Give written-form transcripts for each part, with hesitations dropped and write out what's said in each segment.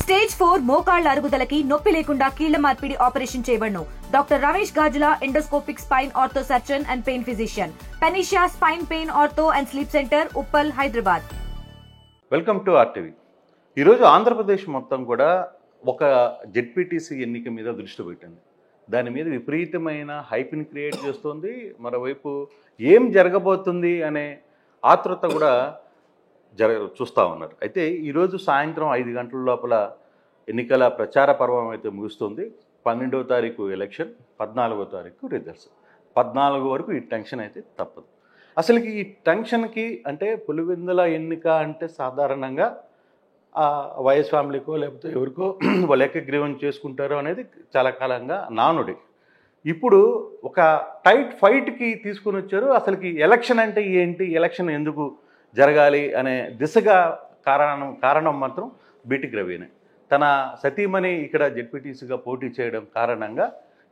Stage 4 మోకాళ్ల అరుగుదలకి నొప్పి లేకుండా కీళ్ల మార్పిడి ఆపరేషన్ చేయబడును. Doctor Ramesh Gajula, endoscopic spine ortho surgeon and pain physician, పెనిషియా spine pain ortho and sleep centre, Uppal, Hyderabad. Welcome to RTV. ఈరోజు ఆంధ్రప్రదేశ్ మొత్తం కూడా ఒక జెడ్పీటీసీ ఎన్నిక మీద దృష్టి పెట్టింది. దాని మీద విపరీతమైన హైప్ని క్రియేట్ చేస్తుంది. మరోవైపు ఏం జరగబోతుంది అనే ఆతృత కూడా చూస్తూ ఉన్నారు. అయితే ఈరోజు సాయంత్రం 5 గంటల లోపల ఎన్నికల ప్రచార పర్వం అయితే ముగుస్తుంది. 12వ తారీఖు ఎలక్షన్, 14వ తారీఖు రిజల్ట్స్. 14 వరకు ఈ టెన్షన్ అయితే తప్పదు. అసలుకి ఈ టెన్షన్కి అంటే పులివెందుల ఎన్నిక అంటే సాధారణంగా వైఎస్ ఫ్యామిలీకో లేకపోతే ఎవరికో వాళ్ళు ఏకగ్రీవం చేసుకుంటారో అనేది చాలా కాలంగా నానుడి. ఇప్పుడు ఒక టైట్ ఫైట్కి తీసుకుని వచ్చారు. అసలుకి ఎలక్షన్ అంటే ఏంటి, ఎలక్షన్ ఎందుకు జరగాలి అనే దిశగా కారణం మాత్రం బీటిక్ రవినే. తన సతీమణి ఇక్కడ జెడ్పీటీసీగా పోటీ చేయడం కారణంగా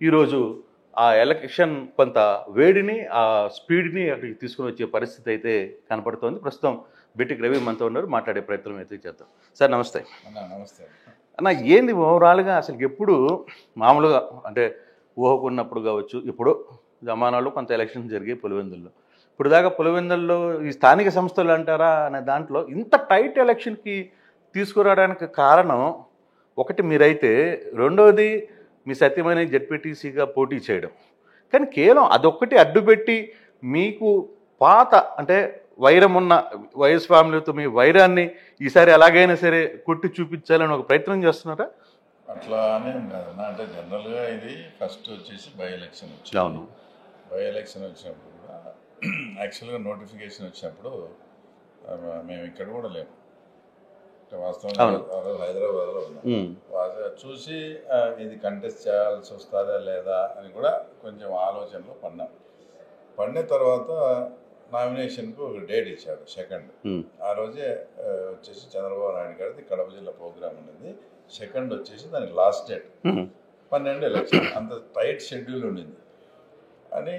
ఈరోజు ఆ ఎలక్షన్ కొంత వేడిని, ఆ స్పీడ్ని అక్కడికి తీసుకుని వచ్చే పరిస్థితి అయితే కనపడుతోంది. ప్రస్తుతం బీటిక్ రవి మనతో ఉన్నారు, మాట్లాడే ప్రయత్నం అయితే చేద్దాం. సార్ నమస్తే. నమస్తే అన్న, ఏంది ఓవరాల్గా అసలు ఎప్పుడు మామూలుగా అంటే ఊహకున్నప్పుడు కావచ్చు, ఇప్పుడు జమానాలో కొంత ఎలక్షన్ జరిగాయి పులివెందుల్లో. ఇప్పుడు దాకా పులివెందుల్లో ఈ స్థానిక సంస్థలు అంటారా అనే దాంట్లో ఇంత టైట్ ఎలక్షన్కి తీసుకురావడానికి కారణం ఒకటి మీరైతే, రెండవది మీ సత్యమైన జెడ్పీటీసీగా పోటీ చేయడం. కానీ కేవలం అదొక్కటి అడ్డుపెట్టి మీకు పాత అంటే వైరం ఉన్న వైఎస్ ఫ్యామిలీతో మీ వైరాన్ని ఈసారి ఎలాగైనా సరే కొట్టి చూపించాలని ఒక ప్రయత్నం చేస్తున్నారా? అట్లా అనేం కాదన్నా. అంటే జనరల్గా ఇది ఫస్ట్ వచ్చేసి బై ఎలక్షన్ వచ్చింది. అవును, బై ఎలక్షన్ వచ్చినప్పుడు కూడా యాక్చువల్గా నోటిఫికేషన్ వచ్చినప్పుడు మేము ఇక్కడ కూడా లేము. వాస్తవంగా హైదరాబాద్లో ఉన్నాం. చూసి ఇది కంటెస్ట్ చేయాల్సి వస్తుందా లేదా అని కూడా కొంచెం ఆలోచనలో పడిన తర్వాత నామినేషన్కు ఒక డేట్ ఇచ్చాడు, 2nd. ఆ రోజే వచ్చేసి చంద్రబాబు నాయుడు గారిది కడప జిల్లా ప్రోగ్రామ్ ఉండేది. 2nd వచ్చేసి దానికి లాస్ట్ డేట్ 12 ఎలక్షన్. అంత టైట్ షెడ్యూల్ ఉండింది అని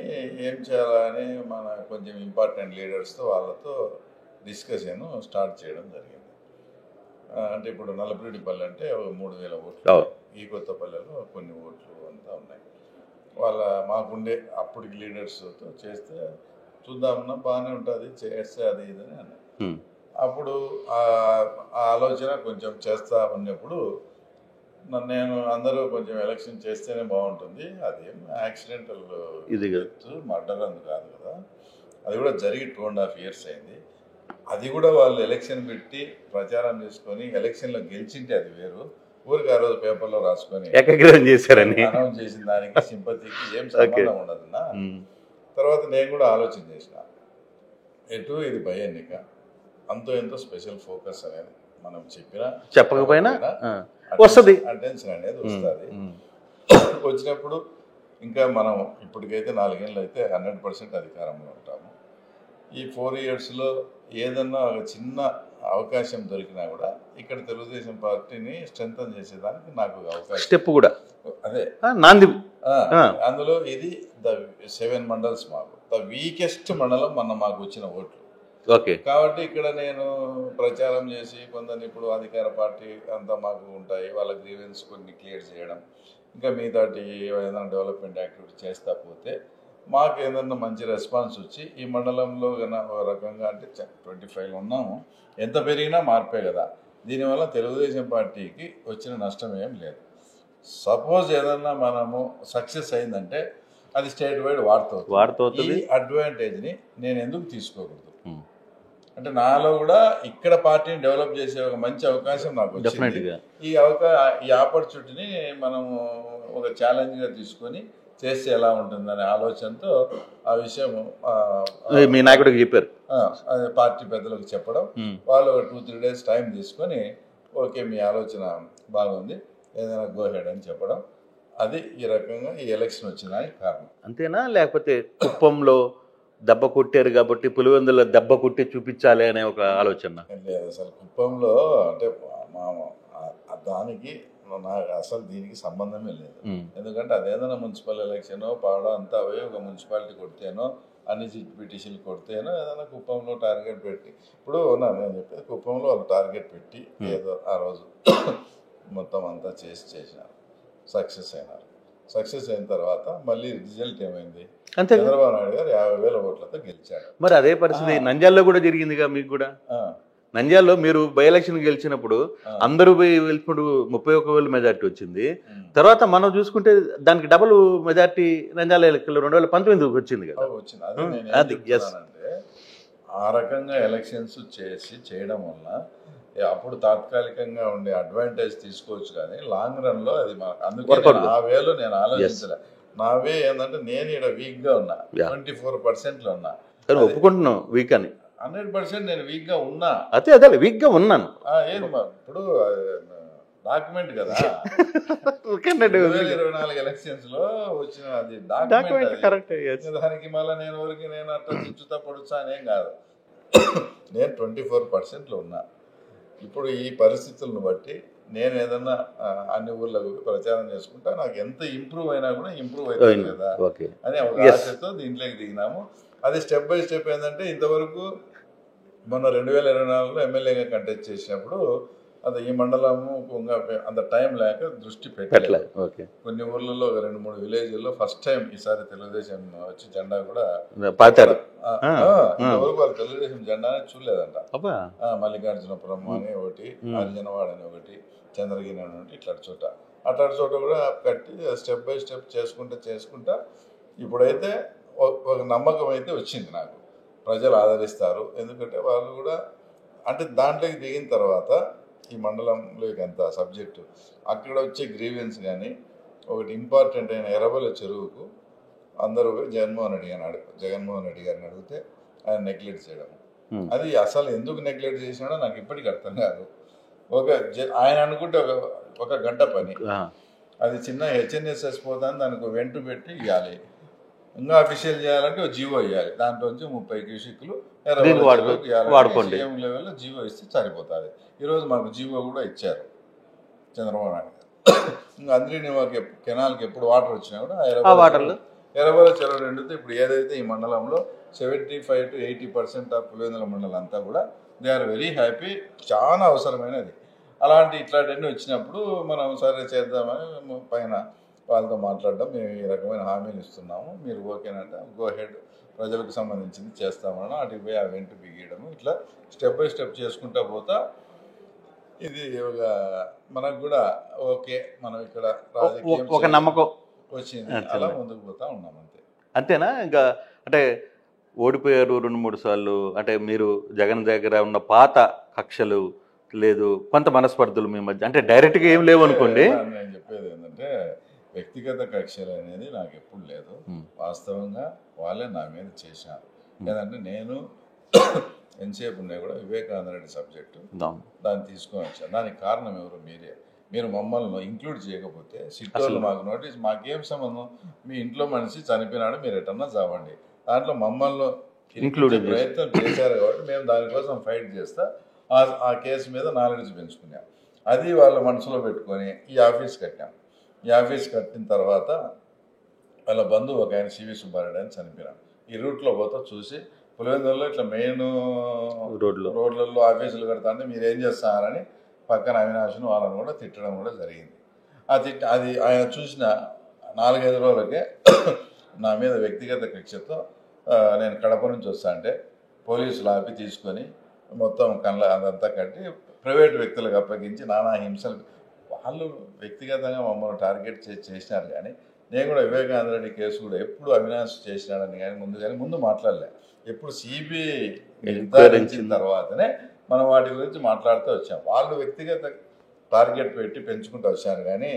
ఏం చేయాలని మన కొంచెం ఇంపార్టెంట్ లీడర్స్తో వాళ్ళతో డిస్కషన్ స్టార్ట్ చేయడం జరిగింది. అంటే ఇప్పుడు నల్లపురెడ్డిపల్లి అంటే 3000 ఓట్లు, ఈ కొత్తపల్లెలో కొన్ని ఓట్లు అంతా ఉన్నాయి. మాకుండే అప్పటికి లీడర్స్తో చేస్తే చూద్దామన్నా బాగానే ఉంటుంది, చేస్తే అది ఇదని అన్నారు. అప్పుడు ఆ ఆలోచన కొంచెం చేస్తా ఉన్నప్పుడు నేను అందరూ కొంచెం ఎలక్షన్ చేస్తేనే బాగుంటుంది, అదేం యాక్సిడెంటల్ మర్డర్ అందు కాదు కదా, అది కూడా జరిగి 2.5 years అయింది. అది కూడా వాళ్ళు ఎలక్షన్ పెట్టి ప్రచారం చేసుకొని ఎలక్షన్లో గెలిచింటే అది వేరు. ఊరికి ఆ రోజు పేపర్లో రాసుకొని అనౌన్స్ చేసిన దానికి సింపతికి ఏం సంబంధం ఉండదన్నా. తర్వాత నేను కూడా ఆలోచన చేసిన, ఎటు ఇది భయ ఎన్నిక, అంతో ఎంతో స్పెషల్ ఫోకస్ అనేది మనం చెప్పకపోయినా వస్తుంది, అటెన్షన్ అనేది వస్తుంది. వచ్చినప్పుడు ఇంకా మనం ఇప్పటికైతే 4 ఏళ్ళు అయితే 100% అధికారంలో ఉంటాము. ఈ 4 yearsలో ఏదన్నా ఒక చిన్న అవకాశం దొరికినా కూడా ఇక్కడ తెలుగుదేశం పార్టీని స్ట్రెంథన్ చేసేదానికి నాకు అవకాశం, స్టెప్ కూడా అదే నాంది. అందులో ఇది 7 మండల్స్ మాకు ద వీకెస్ట్ మండలం మాకు వచ్చిన ఓట్లు. కాబట్టి ఇక్కడ నేను ప్రచారం చేసి కొందరిని, ఇప్పుడు అధికార పార్టీ అంతా మాకు ఉంటాయి, వాళ్ళ గ్రీవెన్స్ కొన్ని క్లియర్ చేయడం, ఇంకా మిగతాటి ఏదైనా డెవలప్మెంట్ యాక్టివిటీ చేస్తా పోతే మాకు ఏదన్నా మంచి రెస్పాన్స్ వచ్చి ఈ మండలంలో కన్నా ఒక రకంగా అంటే 25 ఉన్నాము, ఎంత పెరిగినా మార్పే కదా. దీనివల్ల తెలుగుదేశం పార్టీకి వచ్చిన నష్టం ఏం లేదు. సపోజ్ ఏదన్నా మనము సక్సెస్ అయిందంటే అది స్టేట్ వైడ్ వాడుతుంది. ఈ అడ్వాంటేజ్ని నేను ఎందుకు తీసుకోకూడదు? అంటే నాలో కూడా ఇక్కడ పార్టీని డెవలప్ చేసే ఒక మంచి అవకాశం నాకు వచ్చింది. ఈ ఆపర్చునిటీని మనము ఒక ఛాలెంజ్గా తీసుకొని చేస్తే ఎలా ఉంటుందనే ఆలోచనతో ఆ విషయం మీ నాయకుడికి చెప్పారు, పార్టీ పెద్దలకు చెప్పడం, వాళ్ళు ఒక 2-3 days టైం తీసుకొని ఓకే మీ ఆలోచన బాగుంది, ఏదైనా గో హెడ్ అని చెప్పడం, అది ఈ రకంగా ఈ ఎలక్షన్ వచ్చిందని కారణం. అంతేనా? లేకపోతే కుప్పంలో దెబ్బ కొట్టారు కాబట్టి పులివెందులో దెబ్బ కొట్టి చూపించాలి అనే ఒక ఆలోచన లేదు. అసలు కుప్పంలో అంటే దానికి నాకు అసలు దీనికి సంబంధమే లేదు. ఎందుకంటే అదేదైనా మున్సిపల్ ఎలక్షన్ పాడో అంతా పోయి ఒక మున్సిపాలిటీ కొడితేనో, అన్ని పిటిషన్లు కొడితేనో, ఏదైనా కుప్పంలో టార్గెట్ పెట్టి, ఇప్పుడు నేను చెప్పేది కుప్పంలో వాళ్ళు టార్గెట్ పెట్టి ఏదో ఆ రోజు మొత్తం అంతా చేసినారు, సక్సెస్ అయినారు. సక్సెస్ అయిన తర్వాత మళ్ళీ రిజల్ట్ ఏమైంది, అంతే. చంద్రబాబు నాయుడు గారు 50,000 ఓట్లతో గెలిచాడు. మరి అదే పరిస్థితి నంద్యాలలో కూడా జరిగిందిగా మీకు కూడా. నంద్యాలలో మీరు బై ఎలక్షన్ గెలిచినప్పుడు అందరూ వెళ్ళినప్పుడు 31,000 మెజార్టీ వచ్చింది. తర్వాత మనం చూసుకుంటే దానికి డబుల్ మెజార్టీ నంద్యాల ఎన్నికల్లో 2019 వచ్చింది కదా. అది అంటే ఆ రకంగా ఎలక్షన్స్ చేయడం వల్ల అప్పుడు తాత్కాలికంగా ఉండే అడ్వాంటేజ్ తీసుకోవచ్చు, కానీ లాంగ్ రన్ లో అది అందుకే ఆ వేలో నేను ఆలోచించలే. నా వే ఏంటంటే నేను ఇక్కడ వీక్ గా ఉన్నా, 24% ఉన్నా. ఒప్పుకుంటున్నాను వీక్ అని. 100% నేను వీక్ గా ఉన్నా. అదే వీక్ గా ఉన్నాను. ఏది ఇప్పుడు డాక్యుమెంట్ కదా 2024 ఎలక్షన్స్ లో వచ్చిన అది డాక్యుమెంట్. దానికి మళ్ళీ నేను అట్లా చుచ్చుతా పడుచా అనేం కాదు. నేను 24% లో ఉన్నా. ఇప్పుడు ఈ పరిస్థితులను బట్టి నేను ఏదన్నా అన్ని ఊర్లకు ప్రచారం చేసుకుంటా, నాకు ఎంత ఇంప్రూవ్ అయినా కూడా ఇంప్రూవ్ అవుతుంది కదా అని ఒక ఆశతో దీంట్లోకి దిగినాము. అది స్టెప్ బై స్టెప్ ఏంటంటే ఇంతవరకు మొన్న 2024లో ఎమ్మెల్యేగా కంటెస్ట్ చేసినప్పుడు అది ఈ మండలము అంత టైం లేక దృష్టి పెట్టలేదు. కొన్ని ఊర్లలో 2-3 విలేజ్ల్లో ఫస్ట్ టైం ఈసారి తెలుగుదేశం వచ్చి జెండా కూడా పాతారు. ఇంతవరకు వాళ్ళు తెలుగుదేశం జెండానే చూడలేదంట. మల్లికార్జునపురం అని ఒకటి, హరిజనవాడ అని ఒకటి, చంద్రగిరి అని ఒకటి, ఇట్లాంటి చోట కూడా కట్టి స్టెప్ బై స్టెప్ చేసుకుంటా ఇప్పుడైతే ఒక నమ్మకం అయితే వచ్చింది నాకు. ప్రజలు ఆదరిస్తారు, ఎందుకంటే వాళ్ళు కూడా అంటే దాంట్లోకి దిగిన తర్వాత ఈ మండలంలోకి ఎంత సబ్జెక్టు అక్కడ వచ్చే గ్రీవెన్స్ కానీ ఒకటి ఇంపార్టెంట్ అయిన ఎర్రబెల్లి చెరువుకు అందరూ జగన్మోహన్ రెడ్డి గారిని అడిగితే ఆయన నెగ్లెక్ట్ చేయడం. అది అసలు ఎందుకు నెగ్లెక్ట్ చేసినాడో నాకు ఇప్పటికీ అర్థం కాదు. ఆయన అనుకుంటే ఒక గంట పని, అది చిన్న హెచ్ఎన్ఎస్ఎస్ పోతాను దానికి వెంటు పెట్టి ఇవ్వాలి, ఇంకా అఫీషియల్ చేయాలంటే ఒక జీవో ఇవ్వాలి, దాంట్లోంచి 30 క్యూసిక్లు వాడుకోండి సీఎం లెవెల్లో జీవో ఇస్తే సరిపోతుంది. ఈరోజు మాకు జీవో కూడా ఇచ్చారు చంద్రబాబు నాయుడు గారు. ఇంకా అందరినీ కెనాల్కి ఎప్పుడు వాటర్ వచ్చినా కూడా ఎర్రబెల్లి చెరువు రెండుతో ఇప్పుడు ఏదైతే ఈ మండలంలో 75 to 80% ఆఫ్ పులివెందుల మండలం అంతా కూడా దే ఆర్ వెరీ హ్యాపీ. చాలా అవసరమైనది. ఇట్లాంటివన్నీ వచ్చినప్పుడు మనం సరే చేద్దామని పైన వాళ్ళతో మాట్లాడడం, మేము ఈ రకమైన హామీలు ఇస్తున్నాము, మీరు ఓకేనంటే గో హెడ్, ప్రజలకు సంబంధించింది చేస్తామన్నా అటు పోయి ఆ వెంట బిగియడము, ఇట్లా స్టెప్ బై స్టెప్ చేసుకుంటా పోతా ఇది మనకు కూడా ఓకే, మనం ఇక్కడ ఒక నమ్మకం వచ్చింది, అలా ముందుకు పోతా ఉన్నాం. అంతేనా? ఇంకా అంటే ఓడిపోయారు 2-3 సార్లు, అంటే మీరు జగన్ దగ్గర ఉన్న పాత కక్షలు లేదు, కొంత మనస్పర్ధలు మీ మధ్య, అంటే డైరెక్ట్గా ఏం లేవు అనుకోండి. నేను చెప్పేది ఏంటంటే వ్యక్తిగత కక్షలు అనేది నాకు ఎప్పుడు లేదు. వాస్తవంగా వాళ్ళే నా మీద చేశారు. లేదంటే నేను ఎంతసేపు ఉన్నాయి కూడా వివేకానంద రెడ్డి సబ్జెక్టు దాన్ని తీసుకొని వచ్చాను. దానికి కారణం ఎవరు? మీరు మమ్మల్ని ఇంక్లూడ్ చేయకపోతే సిట్టోళ్ళు మాకు నోటీస్, మాకేం సంబంధం, మీ ఇంట్లో మనిషి చనిపోయినాడు, మీరు ఎటన్నా చావండి, దాంట్లో మమ్మల్ని ఇంక్లూడ్ ప్రయత్నం చేశారు కాబట్టి మేము దానికోసం ఫైట్ చేస్తా ఆ కేసు మీద నాలెడ్జ్ పెంచుకున్నాం. అది వాళ్ళ మనసులో పెట్టుకొని ఈ ఆఫీస్ కట్టాం. ఈ ఆఫీస్ కట్టిన తర్వాత వాళ్ళ బంధువు ఒక ఆయన సివి సుబ్బారెడ్డి అని చనిపోయినాడు. ఈ రూట్లో పోతా చూసి పులివెందులలో ఇట్లా మెయిన్ రోడ్లలో ఆఫీసులు కడతా అంటే మీరు ఏం చేస్తారని పక్కన అవినాష్ను వాళ్ళని కూడా తిట్టడం కూడా జరిగింది. అది ఆయన చూసిన 4-5 రోజులకే నా మీద వ్యక్తిగత కక్షతో నేను కడప నుంచి వస్తా అంటే పోలీసులు ఆపి తీసుకొని మొత్తం అదంతా కట్టి ప్రైవేట్ వ్యక్తులకు అప్పగించి నానా హింసలు, వాళ్ళు వ్యక్తిగతంగా మమ్మల్ని టార్గెట్ చేసినారు. కానీ నేను కూడా వివేకానంద రెడ్డి కేసు కూడా ఎప్పుడు అవినాష్ చేసినాడని కానీ ముందు మాట్లాడలే. ఎప్పుడు సిబిఐ నిర్ధారించిన తర్వాతనే మనం వాటి గురించి మాట్లాడుతూ వచ్చాం. వాళ్ళు వ్యక్తిగత టార్గెట్ పెట్టి పెంచుకుంటూ వచ్చారు. కానీ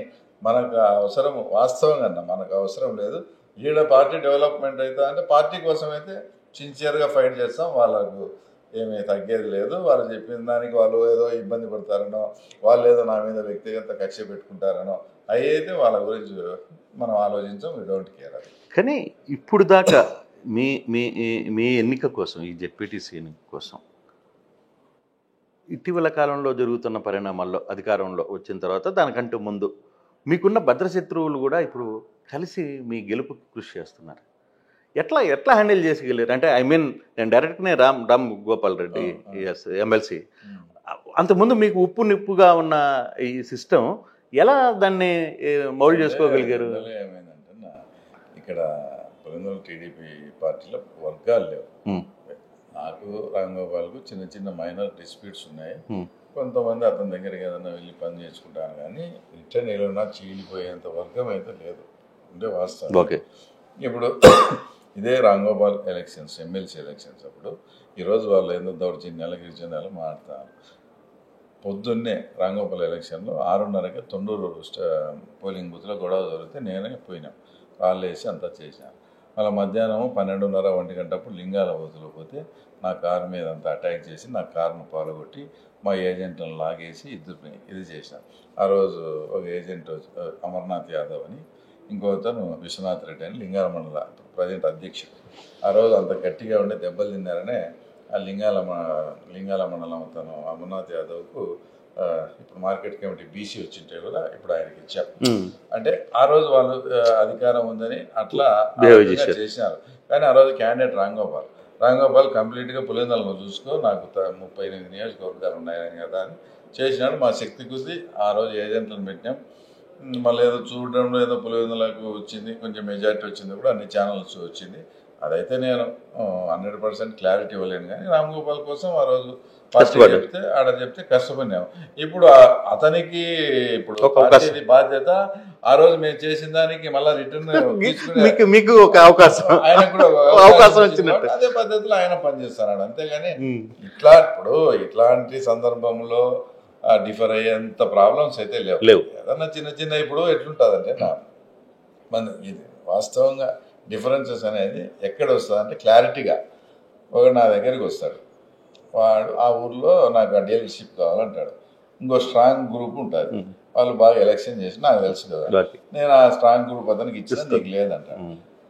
మనకు అవసరం, వాస్తవంగా మనకు అవసరం లేదు. ఈడ పార్టీ డెవలప్మెంట్ అవుతా అంటే పార్టీ కోసం అయితే సిన్సియర్గా ఫైట్ చేస్తాం. వాళ్ళకు ఏమీ తగ్గేది లేదు. వాళ్ళు చెప్పిన దానికి వాళ్ళు ఏదో ఇబ్బంది పడతారనో, వాళ్ళు ఏదో నా మీద వ్యక్తిగత కక్ష పెట్టుకుంటారనో అవి అయితే వాళ్ళ గురించి మనం ఆలోచించాం. We don't care. అది కానీ ఇప్పుడు దాకా మీ ఎన్నిక కోసం, ఈ జెడ్పీటీసీ ఎన్నిక కోసం ఇటీవల కాలంలో జరుగుతున్న పరిణామాల్లో అధికారంలో వచ్చిన తర్వాత దానికంటే ముందు మీకున్న భద్రశత్రువులు కూడా ఇప్పుడు కలిసి మీ గెలుపుకి కృషి చేస్తున్నారు. ఎట్లా హ్యాండిల్ చేసగలిగారు? అంటే నేను డైరెక్ట్గానే రామ్ గోపాల్ రెడ్డి ఎమ్మెల్సీ అంతకుముందు మీకు ఉప్పు నిప్పుగా ఉన్న ఈ సిస్టమ్ ఎలా దాన్ని మౌల్డ్ చేసుకోగలిగారు? ఏమైందంటే ఇక్కడ పులివెందుల టీడీపీ పార్టీలో వర్గాలు లేవు. నాకు రాంగోపాల్కు చిన్న చిన్న మైనర్ డిస్ప్యూట్స్ ఉన్నాయి. కొంతమంది అతని దగ్గరికి ఏదైనా వెళ్ళి పని చేసుకుంటాను, కానీ రిటర్న్ ఏమైనా చీలిపోయేంత వర్గం అయితే లేదు ఉండే వాస్తవం. ఓకే, ఇప్పుడు ఇదే రాంగోపాల్ ఎలక్షన్స్, ఎమ్మెల్సీ ఎలక్షన్స్ అప్పుడు ఈరోజు వాళ్ళు ఏదో దౌర్జన్యాలు గిరిజనాలు మాట్లాడతారు. పొద్దున్నే రాంగోపాల్ ఎలక్షన్లో 6:30కి తొండూరు పోలింగ్ బూత్లో గొడవ జరిగితే నేనే పోయినాం, వాళ్ళు వేసి అంతా చేశాను. మళ్ళీ మధ్యాహ్నం 12:30, 1 గంటప్పుడు లింగాల బూత్లో పోతే నా కారు మీద అంతా అటాక్ చేసి నా కారును పాల్గొట్టి మా ఏజెంట్లను లాగేసి ఇద్దరిని ఇది చేశాను. ఆ రోజు ఒక ఏజెంట్ అమర్నాథ్ యాదవ్ అని, ఇంకొకతను విశ్వనాథ్ రెడ్డి అని లింగాల మండల ప్రజెంట్ అధ్యక్షుడు. ఆ రోజు అంత గట్టిగా ఉండే దెబ్బలు తిన్నారనే ఆ లింగాల మండలం అతను అమర్నాథ్ యాదవ్కు ఇప్పుడు మార్కెట్ కమిటీ బీసీ వచ్చింటే కూడా ఇప్పుడు ఆయనకి ఇచ్చారు. అంటే ఆ రోజు వాళ్ళు అధికారం ఉందని అట్లా చేసినారు. కానీ ఆ రోజు క్యాండిడేట్ రాంగోపాల్ కంప్లీట్గా పులివెందులను చూసుకో, నాకు 38 నియోజకవర్గాలు ఉన్నాయని కదా అని చేసినాడు. మా శక్తి కొద్దీ ఆ రోజు ఏజెంట్లను పెట్టినాం. మళ్ళీ ఏదో చూడడంలో ఏదో పులివెందులకు వచ్చింది, కొంచెం మెజారిటీ వచ్చింది కూడా అన్ని ఛానల్స్ వచ్చింది. అదైతే నేను 100% క్లారిటీ ఇవ్వలేను, కానీ రాంగోపాల్ కోసం ఆ రోజు చెప్తే ఆడ చెప్తే కష్టపడినాము. ఇప్పుడు అతనికి ఇప్పుడు బాధ్యత ఆ రోజు మేము చేసిన దానికి మళ్ళీ రిటర్న్ మీకు ఒక అవకాశం, ఆయన కూడా అవకాశం వచ్చినట్టు అదే పద్ధతిలో ఆయన పనిచేస్తున్నాడు. అంతేగాని ఇప్పుడు ఇట్లాంటి సందర్భంలో డిఫర్ అయ్యేంత ప్రాబ్లమ్స్ అయితే లేవు. ఏదన్నా చిన్న చిన్న ఇప్పుడు ఎట్లుంటుందంటే ఇది వాస్తవంగా డిఫరెన్సెస్ అనేది ఎక్కడ వస్తుంది అంటే క్లారిటీగా ఒకడు నా దగ్గరికి వస్తాడు, వాడు ఆ ఊర్లో నాకు ఆ డీలర్షిప్ కావాలంటాడు. ఇంకో స్ట్రాంగ్ గ్రూప్ ఉంటుంది, వాళ్ళు బాగా ఎలక్షన్ చేసి నాకు తెలుసు కదా, నేను ఆ స్ట్రాంగ్ గ్రూప్ అతనికి ఇచ్చిన నీకు లేదంటాడు.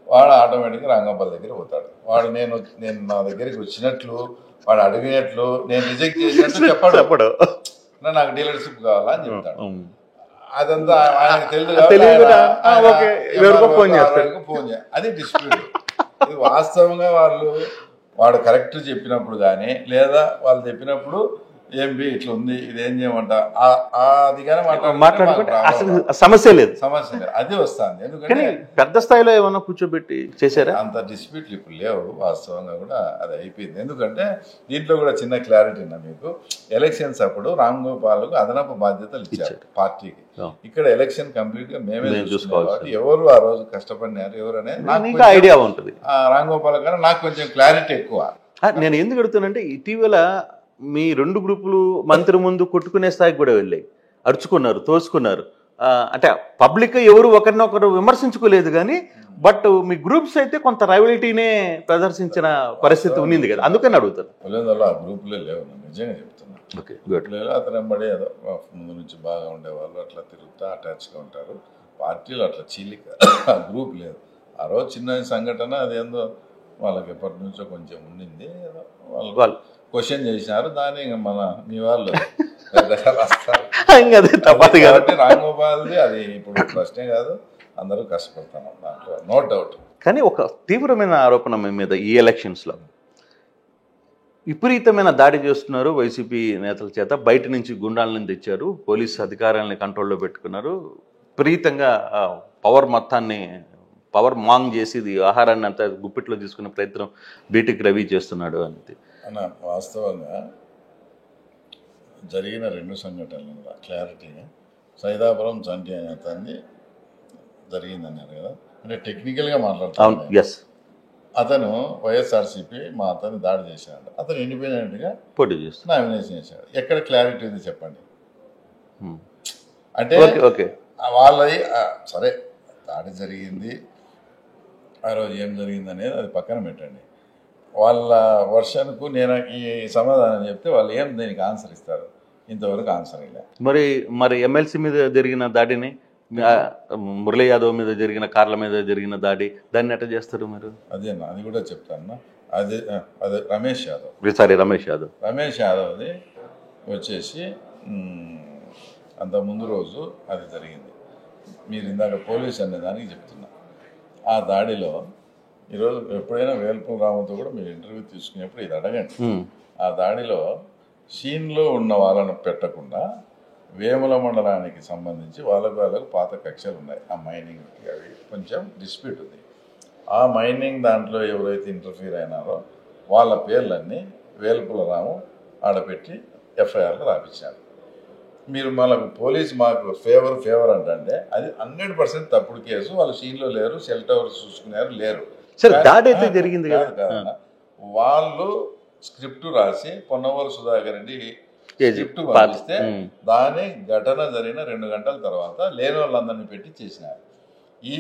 వాడు ఆటోమేటిక్గా రాంగోపాల్ దగ్గర పోతాడు. వాడు నేను నా దగ్గరికి వచ్చినట్లు, వాడు అడిగినట్లు, నేను రిజెక్ట్ చేసినట్టు చెప్పడు, నాకు డీలర్షిప్ కావాలా అని చెప్తాడు. అదంతా ఆయనకు తెలియదు, ఫోన్ చేయాలి. అది డిస్ప్యూట్. ఇది వాస్తవంగా వాడు కరెక్ట్ చెప్పినప్పుడు కానీ, లేదా వాళ్ళు చెప్పినప్పుడు ఏం బి ఇట్లా ఉంది, ఇదేం చేయమంట అది కానీ మాట్లాడుకుంటే సమస్య లేదు. అది వస్తుంది. ఎందుకంటే పెద్ద స్థాయిలో ఏమన్నా కూర్చోబెట్టి చేశారా? అంత డిస్ప్యూట్లు ఇప్పుడు లేవు. వాస్తవంగా కూడా అది అయిపోయింది. ఎందుకంటే దీంట్లో కూడా చిన్న క్లారిటీ ఉన్నా మీకు. ఎలక్షన్స్ అప్పుడు రాంగోపాల్కు అదనపు బాధ్యతలు ఇచ్చారు పార్టీకి. ఇక్కడ ఎలక్షన్ కంప్లీట్ గా మేమే చూసుకోవాలి. ఎవరు ఆ రోజు కష్టపడినారు ఎవరు అనేది ఐడియా ఉంటుంది. రాంగోపాల్ కన్నా నాకు కొంచెం క్లారిటీ ఎక్కువ. నేను ఎందుకు అడుగుతానంటే ఇటీవల మీ 2 గ్రూపులు మంత్రి ముందు కొట్టుకునే స్థాయికి కూడా వెళ్ళాయి, అరుచుకున్నారు, తోసుకున్నారు. అంటే పబ్లిక్ ఎవరు ఒకరినొకరు విమర్శించుకోలేదు, కానీ బట్ మీ గ్రూప్స్ అయితే కొంత రైవలిటీనే ప్రదర్శించిన పరిస్థితి ఉంది కదా, అందుకని అడుగుతాను. పులివెందులలో ఆ గ్రూపులే లేవు, నిజంగా చెప్తున్నా. అతను ఎంబడి ఏదో ముందు నుంచి బాగా ఉండేవాళ్ళు అట్లా తిరుగుతా అటాచ్గా ఉంటారు. పార్టీలు అట్లా చీలిక గ్రూప్ లేదు. ఆ రోజు చిన్న సంఘటన అదేందో వాళ్ళకి ఎప్పటి నుంచో కొంచెం ఉండింది, ఏదో వాళ్ళు క్వశ్చన్ చేసినారు, దాన్ని మీ వాళ్ళు కాబట్టి రాంగోపాల్ది అది ఇప్పుడు ప్రశ్నే కాదు, అందరూ కష్టపడతాను దాంట్లో, నో డౌట్. కానీ ఒక తీవ్రమైన ఆరోపణ మీ మీద ఈ ఎలక్షన్స్లో విపరీతమైన దాడి చేస్తున్నారు వైసీపీ నేతల చేత. బయట నుంచి గుండాలను తెచ్చారు, పోలీసు అధికారాలని కంట్రోల్లో పెట్టుకున్నారు, విపరీతంగా పవర్ మాంగ్ చేసి ఆహారాన్ని అంతా గుప్పిట్లో తీసుకునే ప్రయత్నం బీటెక్ రవి చేస్తున్నాడు అనేది అన్న. వాస్తవంగా జరిగిన 2 సంఘటనలు క్లారిటీగా సైదాపురం చంటి అనే అతన్ని జరిగిందన్నారు కదా, అంటే టెక్నికల్గా మాట్లాడుతున్నాను. అతను వైఎస్ఆర్సీపీ మా అతన్ని దాడి చేశాడు, అతను ఇండిపెండెంట్గా పోటీ చేస్తాడు, నామినేషన్ చేశాడు. ఎక్కడ క్లారిటీ ఉంది చెప్పండి? అంటే వాళ్ళది సరే దాడి జరిగింది, ఆ రోజు ఏం జరిగింది అనేది అది పక్కన పెట్టండి. వాళ్ళ వర్షన్కు నేను ఈ సమాధానం చెప్తే వాళ్ళు ఏం దీనికి ఆన్సర్ ఇస్తారు? ఇంతవరకు ఆన్సర్ ఇలా. మరి ఎమ్మెల్సీ మీద జరిగిన దాడిని, మురళీ యాదవ్ మీద జరిగిన కార్ల మీద జరిగిన దాడి, దాన్ని ఎట్లా చేస్తారు మీరు? అదేనా, అది కూడా చెప్తాను. అదే రమేష్ యాదవ్ది వచ్చేసి అంత ముందు రోజు అది జరిగింది. మీరు ఇందాక పోలీస్ అనే దానికి చెప్తున్నా. ఆ దాడిలో ఈరోజు ఎప్పుడైనా వేల్పూర్ రామంతో కూడా మీరు ఇంటర్వ్యూ తీసుకునేప్పుడు ఇది అడగండి. ఆ దాడిలో సీన్లో ఉన్న వాళ్ళను పెట్టకుండా వేముల మండలానికి సంబంధించి వాళ్ళకు పాత కక్షలు ఉన్నాయి. ఆ మైనింగ్కి అవి కొంచెం డిస్ప్యూట్ ఉంది. ఆ మైనింగ్ దాంట్లో ఎవరైతే ఇంటర్ఫీర్ అయినారో వాళ్ళ పేర్లన్నీ వేల్పుల రాము ఆడపెట్టి ఎఫ్ఐఆర్లు రాపించారు. మీరు మనకు పోలీస్ మాకు ఫేవర్ అంటే అది 100% తప్పుడు కేసు. వాళ్ళు సీన్లో లేరు, సెల్ టవర్స్ చూసుకున్నారు లేరు. దాడి అయితే జరిగింది కదా. వాళ్ళు స్క్రిప్ట్ రాసి పొన్నవోలు సుధాకర్ రెడ్డి స్క్రిప్ట్ పంపిస్తే దాని ఘటన జరిగిన 2 గంటల తర్వాత లేని వాళ్ళందరినీ పెట్టి చేసినారు. ఈ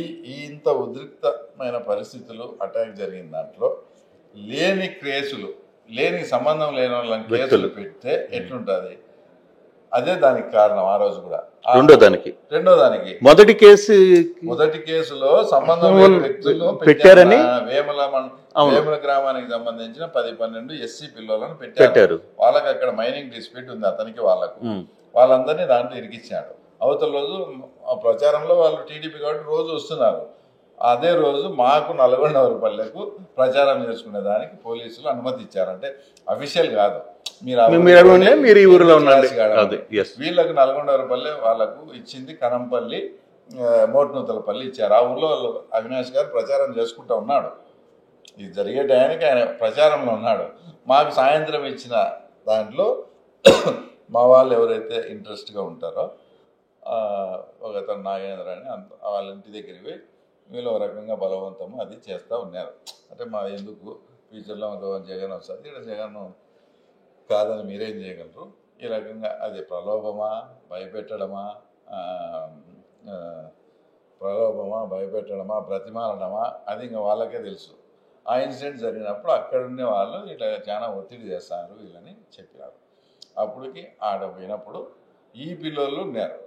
ఇంత ఉద్రిక్తమైన పరిస్థితులు అటాక్ జరిగిన దాంట్లో లేని కేసులు, లేని సంబంధం లేని వాళ్ళని కేసులు పెడితే ఎట్లుంటుంది? అదే దానికి కారణం. ఆ రోజు కూడా రెండో దానికి మొదటి కేసులో సంబంధం లేని వ్యక్తులు పెట్టారని వేముల గ్రామానికి సంబంధించిన 10-12 ఎస్సీ పిల్లలను పెట్టారు. వాళ్ళకి అక్కడ మైనింగ్ డిస్ప్యూట్ ఉంది, అతనికి వాళ్ళందరినీ దాంట్లో ఇరికిచ్చాడు. అవతల రోజు ప్రచారంలో వాళ్ళు టీడీపీ కాబట్టి రోజు వస్తున్నారు. అదే రోజు మాకు నల్గొండవరపల్లెకు ప్రచారం చేసుకునే దానికి పోలీసులు అనుమతి ఇచ్చారు. అంటే అఫీషియల్ కాదు, మీరు ఈ ఊరిలో వీళ్ళకు నల్గొండవరపల్లె వాళ్ళకు ఇచ్చింది కనంపల్లి, మోట్నూతలపల్లి ఇచ్చారు. ఆ ఊర్లో వాళ్ళు అవినాష్ గారు ప్రచారం చేసుకుంటూ ఉన్నాడు. ఇది జరిగే టయానికి ఆయన ప్రచారంలో ఉన్నాడు. మాకు సాయంత్రం ఇచ్చిన దాంట్లో మా వాళ్ళు ఎవరైతే ఇంట్రెస్ట్గా ఉంటారో ఒకతను నాగేంద్ర అని వాళ్ళ ఇంటి దగ్గరికి పోయి వీళ్ళు ఒక రకంగా బలవంతము అది చేస్తూ ఉన్నారు. అంటే మా ఎందుకు ఫ్యూచర్లో జగన్ వస్తుంది, ఇక్కడ జగన్ కాదని మీరేం చేయగలరు, ఈ రకంగా అది ప్రలోభమా భయపెట్టడమా బ్రతిమాలడమా అది ఇంకా వాళ్ళకే తెలుసు. ఆ ఇన్సిడెంట్ జరిగినప్పుడు అక్కడ ఉండే వాళ్ళు ఇట్లా చాలా ఒత్తిడి చేస్తారు వీళ్ళని చెప్పినారు. అప్పటికి ఆడ పోయినప్పుడు ఈ పిల్లలు ఉన్నారు.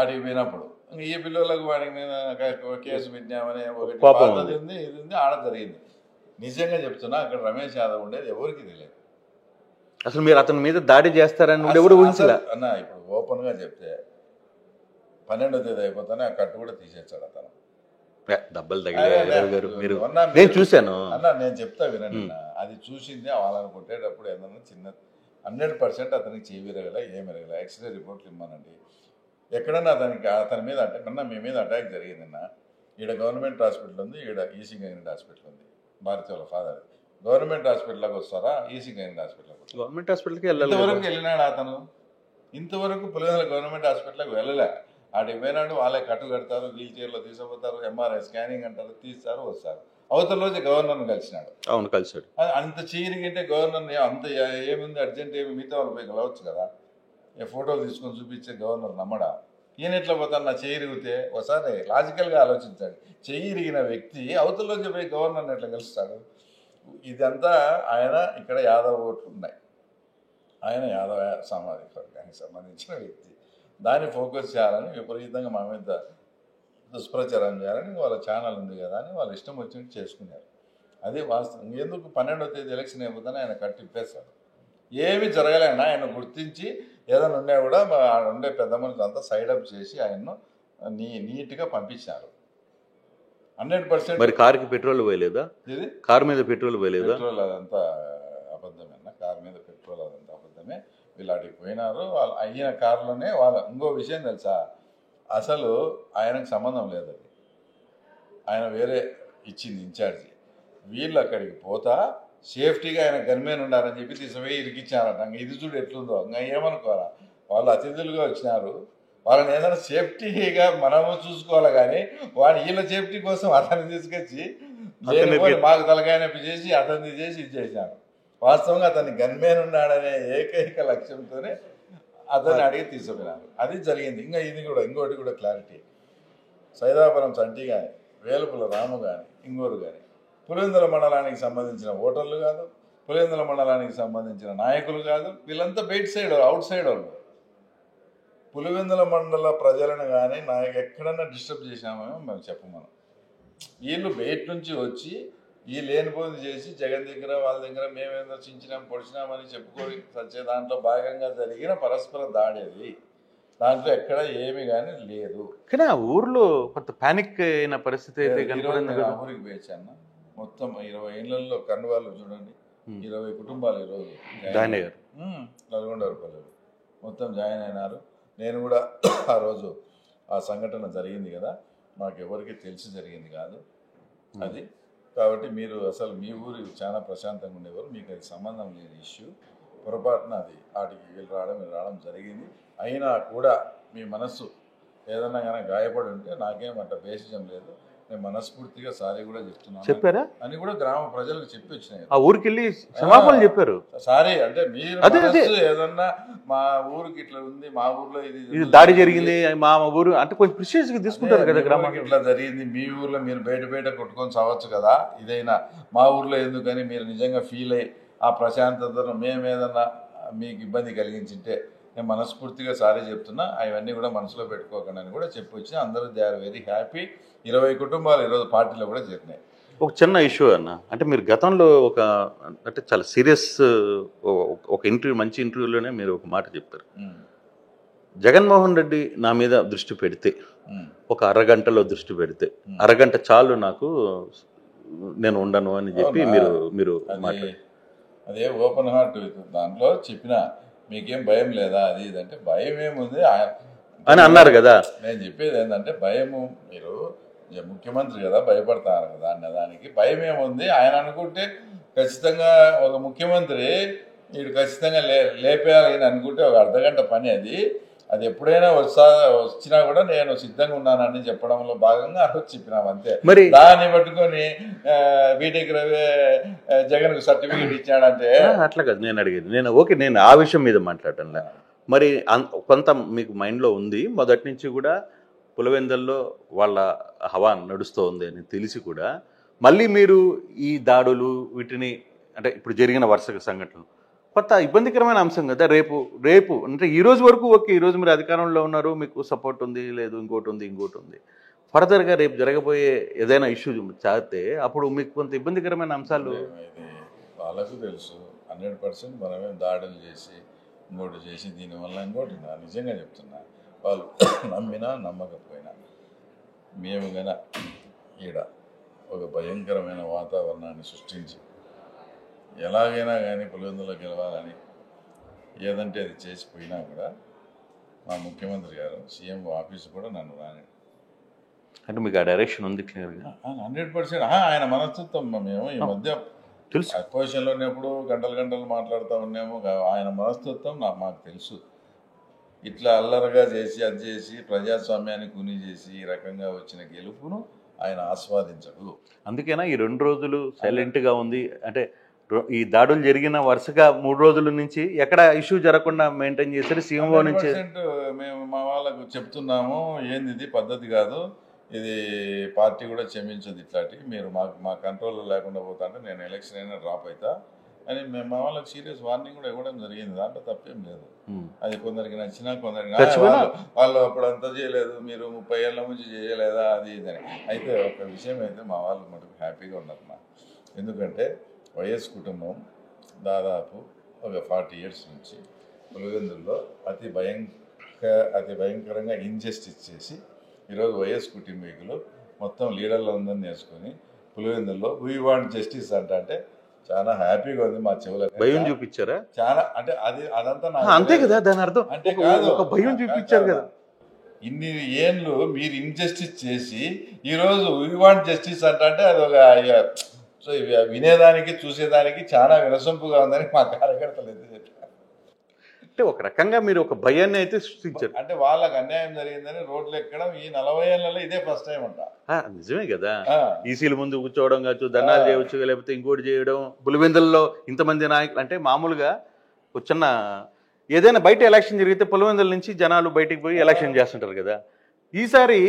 ఆడికి పోయినప్పుడు ఈ పిల్లలకు వాడి మీద కేసు పెట్టామని ఒకటి పద్ధతి ఉంది, ఇది ఉంది, ఆడ జరిగింది. నిజంగా చెప్తున్నా అక్కడ రమేష్ యాదవ్ ఉండేది ఎవరికి తెలియదు. అసలు మీరు అతని మీద దాడి చేస్తారని అన్న ఇప్పుడు ఓపెన్ గా చెప్తే 12వ తేదీ అయిపోతానే ఆ కట్టు కూడా తీసేస్తాడు అతను. దెబ్బలు నేను చూశాను అన్న, నేను చెప్తా వినండి. అది చూసింది వాళ్ళని కొట్టేటప్పుడు ఏదన్నా చిన్న 100% అతనికి చెయ్యరగల ఏమెరగల ఎక్స్రే రిపోర్ట్లు ఇమ్మనండి. ఎక్కడన్నా అతని మీద అన్న మీ మీద అటాక్ జరిగిందన్న. ఈడ గవర్నమెంట్ హాస్పిటల్ ఉంది, ఈడ ఈసీ గవర్నమెంట్ హాస్పిటల్ ఉంది. భారతి వాళ్ళ ఫాదర్ గవర్నమెంట్ హాస్పిటల్కి వస్తారా, ఈసీ గవర్నమెంట్ హాస్పిటల్కి గవర్నమెంట్ హాస్పిటల్కి ఇంతవరకు వెళ్ళినాడు అతను. ఇంతవరకు పులివెందుల గవర్నమెంట్ హాస్పిటల్కి వెళ్ళలే. ఆడికి పోయినాడు, వాళ్ళే కట్టు కడతారు, వీల్ చైర్లో తీసుకుపోతారు, ఎంఆర్ఐ స్కానింగ్ అంటారు, తీస్తారు, వస్తారు. అవతల రోజు గవర్నర్ని కలిసినాడు. అవును, కలిసాడు. అంత చీరిగింటే గవర్నర్ని అంత ఏముంది అర్జెంట్ ఏమి మిగతా వాళ్ళు పోయి కలవచ్చు కదా. ఫోటోలు తీసుకొని చూపించే గవర్నర్ నమ్మడా? ఈయన ఎట్లా పోతాను నా చెయ్యి ఇరిగితే? ఒకసారి లాజికల్గా ఆలోచించాడు. చెయ్యి ఇరిగిన వ్యక్తి అవతల రోజు పోయి గవర్నర్ని ఎట్లా కలుస్తాడు? ఇదంతా ఆయన ఇక్కడ యాదవ్ ఓట్లు ఉన్నాయి, ఆయన యాదవ సామాజిక వర్గానికి సంబంధించిన వ్యక్తి. దాన్ని ఫోకస్ చేయాలని విపరీతంగా మా మీద దుష్ప్రచారం చేయాలని వాళ్ళ ఛానల్ ఉంది కదా అని వాళ్ళు ఇష్టం వచ్చినట్టు చేసుకున్నారు. అది వాస్తవం. ఎందుకు 12వ తేదీ ఎలక్షన్ అయిపోతానే ఆయన కట్టిప్పేస్తాడు. ఏమి జరగలేనా ఆయన గుర్తించి ఏదైనా ఉన్నా కూడా ఉండే పెద్ద మనుషులు అంతా సైడప్ చేసి ఆయన్ను నీట్గా పంపించారు. 100%. మరి కారుకి పెట్రోల్ పోయలేదా? ఇది కారు మీద పెట్రోల్ పోయలేదా? పెట్రోల్ అదంతా అబద్ధమేనా? కారు మీద పెట్రోల్ అదంతా అబద్ధమే. వీళ్ళకి పోయినారు. వాళ్ళు అయిన కారులోనే ఇంకో విషయం తెలుసా, అసలు ఆయనకు సంబంధం లేదు. అది ఆయన వేరే ఇచ్చింది ఇన్ఛార్జి. వీళ్ళు అక్కడికి పోతా సేఫ్టీగా ఆయన గన్మేన్ ఉండాలని చెప్పి తీసుకుపోయి ఇరికిచ్చారట. ఇది చూడు ఎట్లుందో. ఇంకా ఏమనుకోవాలా, వాళ్ళు అతిథులుగా వచ్చినారు, వాళ్ళని ఏదైనా సేఫ్టీగా మనము చూసుకోవాలి. కానీ వీళ్ళ సేఫ్టీ కోసం అతన్ని తీసుకొచ్చి మాకు తలకాయ నొప్పి చేసి అతన్ని చేసి ఇది చేశారు. వాస్తవంగా అతన్ని గన్మేన్ ఉన్నాడనే ఏకైక లక్ష్యంతోనే అతన్ని అడిగి తీసుకుపోయినారు. అది జరిగింది. ఇంకా ఇది కూడా ఇంకోటి కూడా క్లారిటీ. సైదాపురం చంటి కానీ, వేలుపుల రాము కానీ, ఇంగోరు కానీ పులివెందుల మండలానికి సంబంధించిన ఓటర్లు కాదు, పులివెందుల మండలానికి సంబంధించిన నాయకులు కాదు. వీళ్ళంతా బయట సైడ్, అవుట్ సైడ్ వాళ్ళు. పులివెందుల మండల ప్రజలను కానీ ఎక్కడన్నా డిస్టర్బ్ చేశామేమో మేము చెప్పమను. వీళ్ళు బయట నుంచి వచ్చి ఈ లేనిపోని చేసి జగన్ దగ్గర వాళ్ళ దగ్గర మేమేదో చించినాం పొడిచినామని చెప్పుకొని వచ్చే దాంట్లో భాగంగా జరిగిన పరస్పర దాడి అది. దాంట్లో ఎక్కడ ఏమి కానీ లేదు. కానీ ఆ ఊర్లో కొంత పానిక్ అయిన పరిస్థితి అయితే ఊరికి పోయొచ్చాను. మొత్తం 20 ఏళ్లలో కండువాళ్ళు చూడండి, 20 కుటుంబాలు ఈరోజు జాయిన్ అయ్యారు. నల్గొండపల్లి మొత్తం జాయిన్ అయినారు. నేను కూడా ఆ రోజు ఆ సంఘటన జరిగింది కదా, మాకు ఎవరికి తెలిసి జరిగింది కాదు అది. కాబట్టి మీరు అసలు మీ ఊరు చాలా ప్రశాంతంగా ఉండేవారు, మీకు అది సంబంధం లేని ఇష్యూ. పొరపాటున అది వాటికి వీళ్ళు రావడం జరిగింది. అయినా కూడా మీ మనస్సు ఏదన్నా కానీ గాయపడి ఉంటే నాకేమంట బేసిజం లేదు, నేను మనస్ఫూర్తిగా సారీ కూడా చెప్తున్నాను చెప్పారా అని కూడా గ్రామ ప్రజలకు చెప్పి వచ్చినాయి. ఆ ఊరికి వెళ్ళి క్షమాపణలు చెప్పారు. సారీ అంటే మీరు ఏదన్నా మా ఊరికి ఇట్లా ఉంది, మా ఊర్లో ఇది దాడి జరిగింది, మా ఊరు అంటే కొంచెం ప్రిషియస్ గా తీసుకుంటారు కదా గ్రామానికి. ఇట్లా జరిగింది, మీ ఊర్లో మీరు బయట కొట్టుకొని చావచ్చు కదా, ఇదైనా మా ఊర్లో ఎందుకని మీరు నిజంగా ఫీల్ అయ్యి ఆ ప్రశాంతతను మేమేదన్నా మీకు ఇబ్బంది కలిగించింటే నేను మనస్ఫూర్తిగా సారీ చెప్తున్నా, అవన్నీ కూడా మనసులో పెట్టుకోకండి అని కూడా చెప్పి వచ్చి అందరూ దే ఆర్ వెరీ హ్యాపీ. 20 కుటుంబాలు ఈరోజు పార్టీలో కూడా చేరినాయి. ఒక చిన్న ఇష్యూ అన్న, అంటే మీరు గతంలో అంటే చాలా సీరియస్ ఒక ఇంటర్వ్యూ, మంచి ఇంటర్వ్యూలోనే మీరు ఒక మాట చెప్పారు, జగన్మోహన్ రెడ్డి నా మీద దృష్టి పెడితే, ఒక అరగంటలో దృష్టి పెడితే, అరగంట చాలు నాకు, నేను ఉండను అని చెప్పి మీరు అదే ఓపెన్ హార్ట్ దాంట్లో చెప్పిన, మీకేం భయం లేదా అది ఇదంటే, భయం ఏముంది అని అన్నారు కదా. నేను చెప్పేది ఏంటంటే, భయము మీరు ముఖ్యమంత్రి కదా భయపడతారు కదా అన్నదానికి భయం ఏముంది. ఆయన అనుకుంటే ఖచ్చితంగా ఒక ముఖ్యమంత్రి వీడు ఖచ్చితంగా లేపేయాలి అనుకుంటే ఒక అర్ధగంట పని అది ఎప్పుడైనా వచ్చినా కూడా నేను సిద్ధంగా ఉన్నానని చెప్పడంలో భాగంగా చెప్పినాం అంతే. మరి దాన్ని పట్టుకొని బీటెక్ రవి జగన్కు సర్టిఫికేట్ ఇచ్చాడంటే అట్లా కాదు నేను అడిగేది. నేను ఆ విషయం మీద మాట్లాడటంలే. మరి కొంత మీకు మైండ్లో ఉంది మొదటి నుంచి కూడా, పులివెందుల్లో వాళ్ళ హవా నడుస్తూ ఉంది అని తెలిసి కూడా మళ్ళీ మీరు ఈ దాడులు వీటిని, అంటే ఇప్పుడు జరిగిన వరుస సంఘటనలు కొత్త ఇబ్బందికరమైన అంశం కదా. రేపు అంటే ఈ రోజు వరకు ఓకే, ఈరోజు మీరు అధికారంలో ఉన్నారు, మీకు సపోర్ట్ ఉంది, లేదు ఇంకోటి ఉంది, ఫర్దర్గా రేపు జరగబోయే ఏదైనా ఇష్యూ చాతే అప్పుడు మీకు కొంత ఇబ్బందికరమైన అంశాలు వాళ్ళకు తెలుసు. 100% మనమే దాడులు చేసి ఇంకోటి చేసి దీనివల్ల ఇంకోటి నిజంగా చెప్తున్నా, వాళ్ళు నమ్మినా నమ్మకపోయినా మేము గన ఈడ ఒక భయంకరమైన వాతావరణాన్ని సృష్టించి ఎలాగైనా కానీ పులివెందులో గెలవాలని ఏదంటే అది చేసిపోయినా కూడా మా ముఖ్యమంత్రి గారు సీఎం ఆఫీసు కూడా నన్ను రాని, అంటే మీకు ఆ డైరెక్షన్ ఉంది క్లియర్గా 100%. ఆయన మనస్తత్వం మేము ఈ మధ్య తెలుసు, అపోజిషన్లో ఉన్నప్పుడు గంటలు మాట్లాడుతూ ఉన్నాము. ఆయన మనస్తత్వం మాకు తెలుసు. ఇట్లా అల్లరగా చేసి అది చేసి ప్రజాస్వామ్యాన్ని కూని చేసి ఈ రకంగా వచ్చిన గెలుపును ఆయన ఆస్వాదించడు. అందుకేనా ఈ 2 రోజులు సైలెంట్గా ఉంది, అంటే ఈ దాడులు జరిగిన వరుసగా 3 రోజుల నుంచి ఎక్కడ ఇష్యూ జరగకుండా మెయింటైన్ చేశారు సీఎంఓ నుంచి. మేము మా వాళ్ళకు చెప్తున్నాము, ఏంది ఇది పద్ధతి కాదు, ఇది పార్టీ కూడా క్షమించదు, ఇట్లాంటి మీరు మా కంట్రోల్లో లేకుండా పోతా అంటే నేను ఎలక్షన్ అయినా డ్రాప్ అవుతా అని మేము మా వాళ్ళకి సీరియస్ వార్నింగ్ కూడా ఇవ్వడం జరిగింది. దాంట్లో తప్పేం లేదు. అది కొందరికి నచ్చినా కొందరికి వాళ్ళు అప్పుడు అంతా చేయలేదు, మీరు 30 ఏళ్ళ నుంచి చేయలేదా అది ఇదని. అయితే ఒక విషయం అయితే మా వాళ్ళు మటుకు హ్యాపీగా ఉన్నారు నా, ఎందుకంటే వైఎస్ కుటుంబం దాదాపు ఒక 40 years నుంచి పులివెందుల్లో అతి భయంకరంగా ఇంజస్టిస్ చేసి ఈరోజు వైఎస్ కుటుంబీకులు మొత్తం లీడర్లందరినీ నేర్చుకొని పులివెందుల్లో వీ వాంట్ జస్టిస్ అంటే చాలా హ్యాపీగా ఉంది. మా చెవులకు భయం చూపించారా చాలా, అంటే అదంతా అంతే కదా, దాని అర్థం అంటే ఒక భయం చూపించారు కదా. ఇన్ని ఏళ్ళు మీరు ఇంజస్టిస్ చేసి ఈరోజు వీ వాంట్ జస్టిస్ అంటే అది ఒక సో వినేదానికి చూసేదానికి చాలా వినసొంపుగా ఉందని మా కార్యకర్తలు అయితే చెప్పారు. అంటే ఒక రకంగా మీరు ఒక భయాన్ని అయితే సృష్టించారు. అంటే వాళ్ళకి అన్యాయం జరిగిందని రోడ్లు ఎక్కడం ఈ 40 ఏళ్లలో ఇదే ఫస్ట్ టైం అంట. నిజమే కదా, ఈసీల ముందు కూర్చోవడం కావచ్చు, ధర్నాలు చేయవచ్చు, లేకపోతే ఇంకోటి చేయడం. పులివెందుల్లో ఇంతమంది నాయకులు అంటే మామూలుగా ఒక చిన్న ఏదైనా బయట ఎలక్షన్ జరిగితే పులివెందుల నుంచి జనాలు బయటికి పోయి ఎలక్షన్ చేస్తుంటారు కదా. ఈసారి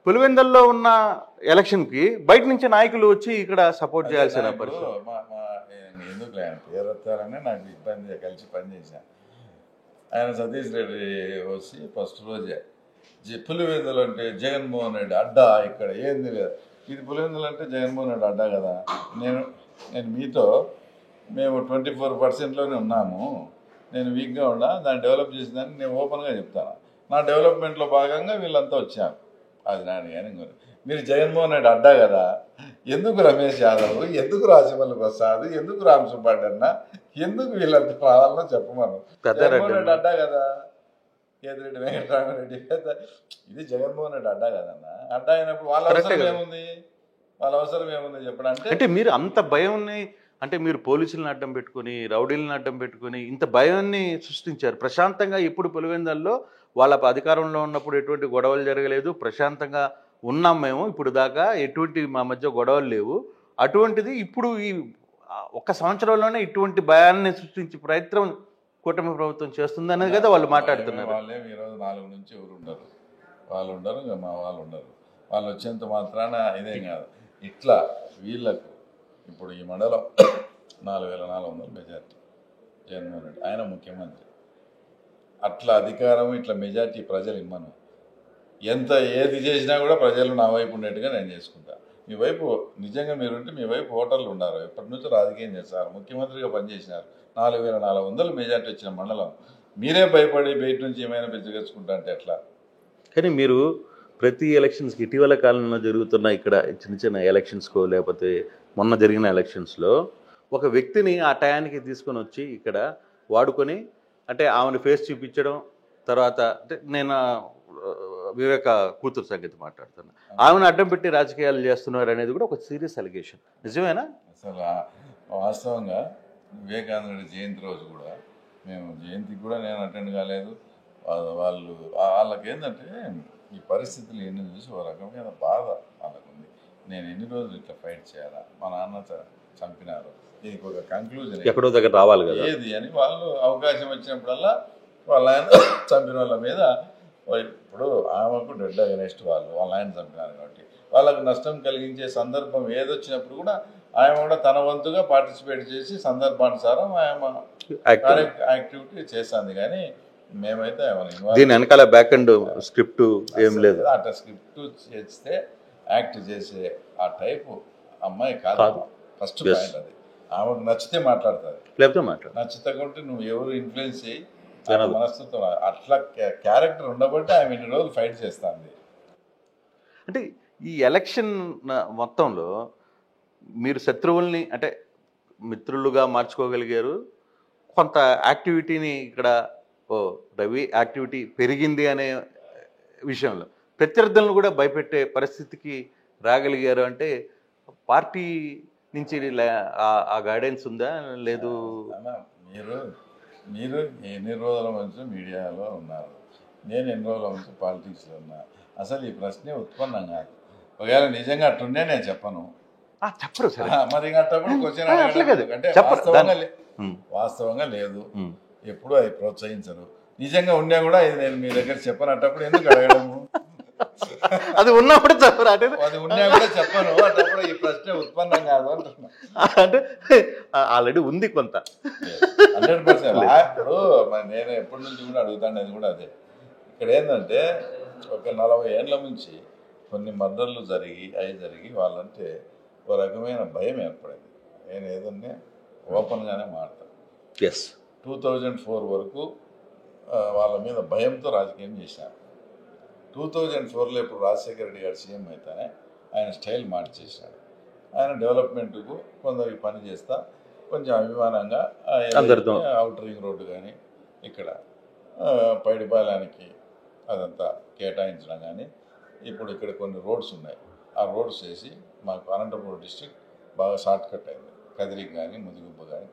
పులివెందుల్లో ఉన్న ఎలక్షన్కి బయట నుంచి నాయకులు వచ్చి ఇక్కడ సపోర్ట్ చేయాల్సిన పరిస్థితి. ఎందుకు పేరు వస్తారని నాకు ఇబ్బంది కలిసి పనిచేశాను. ఆయన సతీష్ రెడ్డి వచ్చి ఫస్ట్ రోజే పులివెందులు అంటే జగన్మోహన్ రెడ్డి అడ్డా, ఇక్కడ ఏంది లేదు, ఇది పులివెందులు అంటే జగన్మోహన్ రెడ్డి అడ్డా కదా. నేను మీతో మేము 24%లోనే ఉన్నాము, నేను వీక్గా ఉన్నా, దాన్ని డెవలప్ చేసిందని నేను ఓపెన్గా చెప్తాను. నా డెవలప్మెంట్లో భాగంగా వీళ్ళంతా వచ్చాను, అది నాని కానీ మీరు జగన్మోహన్ రెడ్డి అడ్డా కదా, ఎందుకు రమేష్ యాదవ్, ఎందుకు రాజమౌళి ప్రసాద్, ఎందుకు రామ్ సుబ్బారెడ్డి అన్న, ఎందుకు వీళ్ళంతా రావాలన్నా చెప్పమను. జగన్మోహన్ రెడ్డి అడ్డా కదా, కేతిరెడ్డి వెంకటరామరెడ్డి ఇది జగన్మోహన్ రెడ్డి అడ్డా కదన్న. అడ్డా అయినప్పుడు వాళ్ళ అవసరం ఏముంది, వాళ్ళ అవసరం ఏముంది చెప్పడం. అంటే మీరు అంత భయం అంటే మీరు పోలీసులను అడ్డం పెట్టుకుని, రౌడీలను అడ్డం పెట్టుకుని ఇంత భయాన్ని సృష్టించారు. ప్రశాంతంగా ఇప్పుడు పులివెందుల్లో వాళ్ళ అధికారంలో ఉన్నప్పుడు ఎటువంటి గొడవలు జరగలేదు, ప్రశాంతంగా ఉన్నాం మేము ఇప్పుడు దాకా, ఎటువంటి మా మధ్య గొడవలు లేవు. అటువంటిది ఇప్పుడు ఈ ఒక్క సంవత్సరంలోనే ఇటువంటి భయాన్ని సృష్టించే ప్రయత్నం కూటమి ప్రభుత్వం చేస్తుందనేది కదా వాళ్ళు మాట్లాడుతున్నారు. వాళ్ళేమి ఈరోజు 4 నుంచి ఎవరు ఉండరు, వాళ్ళు ఉండరు, ఇంకా మా వాళ్ళు ఉండరు. వాళ్ళు వచ్చేంత మాత్రాన ఇదేం కాదు. ఇట్లా వీళ్ళకు ఇప్పుడు ఈ మండలం 4400 మెజార్టీ, జగన్మోహన్ రెడ్డి ఆయన ముఖ్యమంత్రి. అట్లా అధికారం ఇట్లా మెజార్టీ ప్రజలు ఇమ్మను, ఎంత ఏది చేసినా కూడా ప్రజలు నా వైపు ఉండేట్టుగా నేను చేసుకుంటా. మీ వైపు నిజంగా మీరుంటే మీ వైపు ఓటర్లు ఉన్నారు, ఎప్పటి నుంచో రాజకీయం చేస్తారు, ముఖ్యమంత్రిగా పనిచేసినారు. 4400 మెజార్టీ వచ్చిన మండలం మీరే భయపడి బయట నుంచి ఏమైనా పెంచగచ్చుకుంటా అంటే ఎట్లా? కానీ మీరు ప్రతి ఎలక్షన్స్కి ఇటీవల కాలంలో జరుగుతున్న ఇక్కడ చిన్న చిన్న ఎలక్షన్స్కో లేకపోతే మొన్న జరిగిన ఎలక్షన్స్లో ఒక వ్యక్తిని ఆ టయానికి తీసుకొని వచ్చి ఇక్కడ వాడుకొని, అంటే ఆమెను ఫేస్ చూపించడం, తర్వాత అంటే నేను వివేక కూతురు సంగతి మాట్లాడుతున్నా, ఆమెను అడ్డం పెట్టి రాజకీయాలు చేస్తున్నారు అనేది కూడా ఒక సీరియస్ అలిగేషన్. నిజమేనా? అసలు వాస్తవంగా వివేకానంద రెడ్డి జయంతి రోజు కూడా మేము జయంతికి కూడా నేను అటెండ్ కాలేదు. వాళ్ళకి ఏంటంటే ఈ పరిస్థితులు ఎన్ని చూసి ఒక రకమైన బాధ వాళ్ళకుంది. నేను ఎన్ని రోజులు ఇట్లా ఫైట్ చేయాలా, మా నాన్న చంపినారు, దీనికి ఒక కంక్లూజన్ ఎక్కడో దగ్గర రావాలి కదా ఏది అని వాళ్ళు అవకాశం వచ్చినప్పుడల్లా వాళ్ళ ఆయన చంపిన వాళ్ళ మీద, ఇప్పుడు ఆమెకు డెడ్ అగెనెస్ట్ వాళ్ళ ఆయన చంపినారు కాబట్టి వాళ్ళకు నష్టం కలిగించే సందర్భం ఏదొచ్చినప్పుడు కూడా ఆయన కూడా తన వంతుగా పార్టిసిపేట్ చేసి సందర్భానుసారం ఆయన యాక్టివిటీ చేస్తుంది. కానీ మేమైతే దీని వెనకాల బ్యాక్ అండ్ స్క్రిప్ట్ ఏం లేదు. అట్లా స్క్రిప్ట్ చేస్తే యాక్ట్ చేసే ఆ టైపు అమ్మాయి కాదు. ఫస్ట్ పాయింట్ అది. ఆమెకు నచ్చితే మాట్లాడుతుంది, లేకపోతే మాట్లాడు, నచ్చుతకుంటే నువ్వు ఎవరు ఇన్ఫ్లుయెన్స్ చేయి మనస్తత్వం. అట్లా క్యారెక్టర్ ఉండబట్టి ఆమె ఇన్ని రోజులు ఫైట్ చేస్తుంది. అంటే ఈ ఎలక్షన్ మొత్తంలో మీరు శత్రువుల్ని అంటే మిత్రులుగా మార్చుకోగలిగారు. కొంత యాక్టివిటీని ఇక్కడ రవి యాక్టివిటీ పెరిగింది అనే విషయంలో ప్రత్యర్థులను కూడా భయపెట్టే పరిస్థితికి రాగలిగారు. అంటే పార్టీ నుంచి ఆ గైడెన్స్ ఉందా లేదు? మీరు ఎన్ని రోజుల నుంచి మీడియాలో ఉన్నారు, నేను ఎన్ని రోజుల నుంచి పాలిటిక్స్లో ఉన్నా, అసలు ఈ ప్రశ్నే ఉత్పన్నం కాదు. ఒకవేళ నిజంగా అట్టుండే నేను చెప్పను, చెప్పరు సార్. మరి అట్టప్పుడు క్వశ్చన్ అంటే వాస్తవంగా లేదు, ఎప్పుడు అది ప్రోత్సహించరు. నిజంగా ఉన్నా కూడా ఇది నేను మీ దగ్గర చెప్పనట్టప్పుడు ఎందుకు అడగడము? అది ఉన్నప్పుడు చెప్పరు, అది ఉన్నా కూడా చెప్పను, అట్టప్పుడు ఈ ప్రశ్న ఉత్పన్నం కాదు అంటున్నా. అంటే ఆల్రెడీ ఉంది కొంత 100%. ఇప్పుడు నేను ఎప్పటి నుంచి కూడా అడుగుతాను కూడా అదే. ఇక్కడ ఏంటంటే ఒక 40 ఏళ్ళ నుంచి కొన్ని మర్డర్లు జరిగి వాళ్ళంటే ఒక రకమైన భయం ఏర్పడింది. నేను ఏదన్నా ఓపెన్గానే మాట్లాడతాను. 2004 వరకు వాళ్ళ మీద భయంతో రాజకీయం చేశాను. 2004లో ఇప్పుడు రాజశేఖర రెడ్డి గారు సీఎం అయితేనే ఆయన స్టైల్ మార్చేశాడు. ఆయన డెవలప్మెంట్కు కొందరికి పని చేస్తా కొంచెం అభిమానంగా అవుటర్ రింగ్ రోడ్డు కానీ ఇక్కడ పైడిపాలెనికి అదంతా కేటాయించడం కానీ, ఇప్పుడు ఇక్కడ కొన్ని రోడ్స్ ఉన్నాయి, ఆ రోడ్స్ వేసి మాకు అనంతపురం డిస్ట్రిక్ట్ బాగా షార్ట్ కట్ అయింది. కదిరికి కానీ ముదిగుంపు కానీ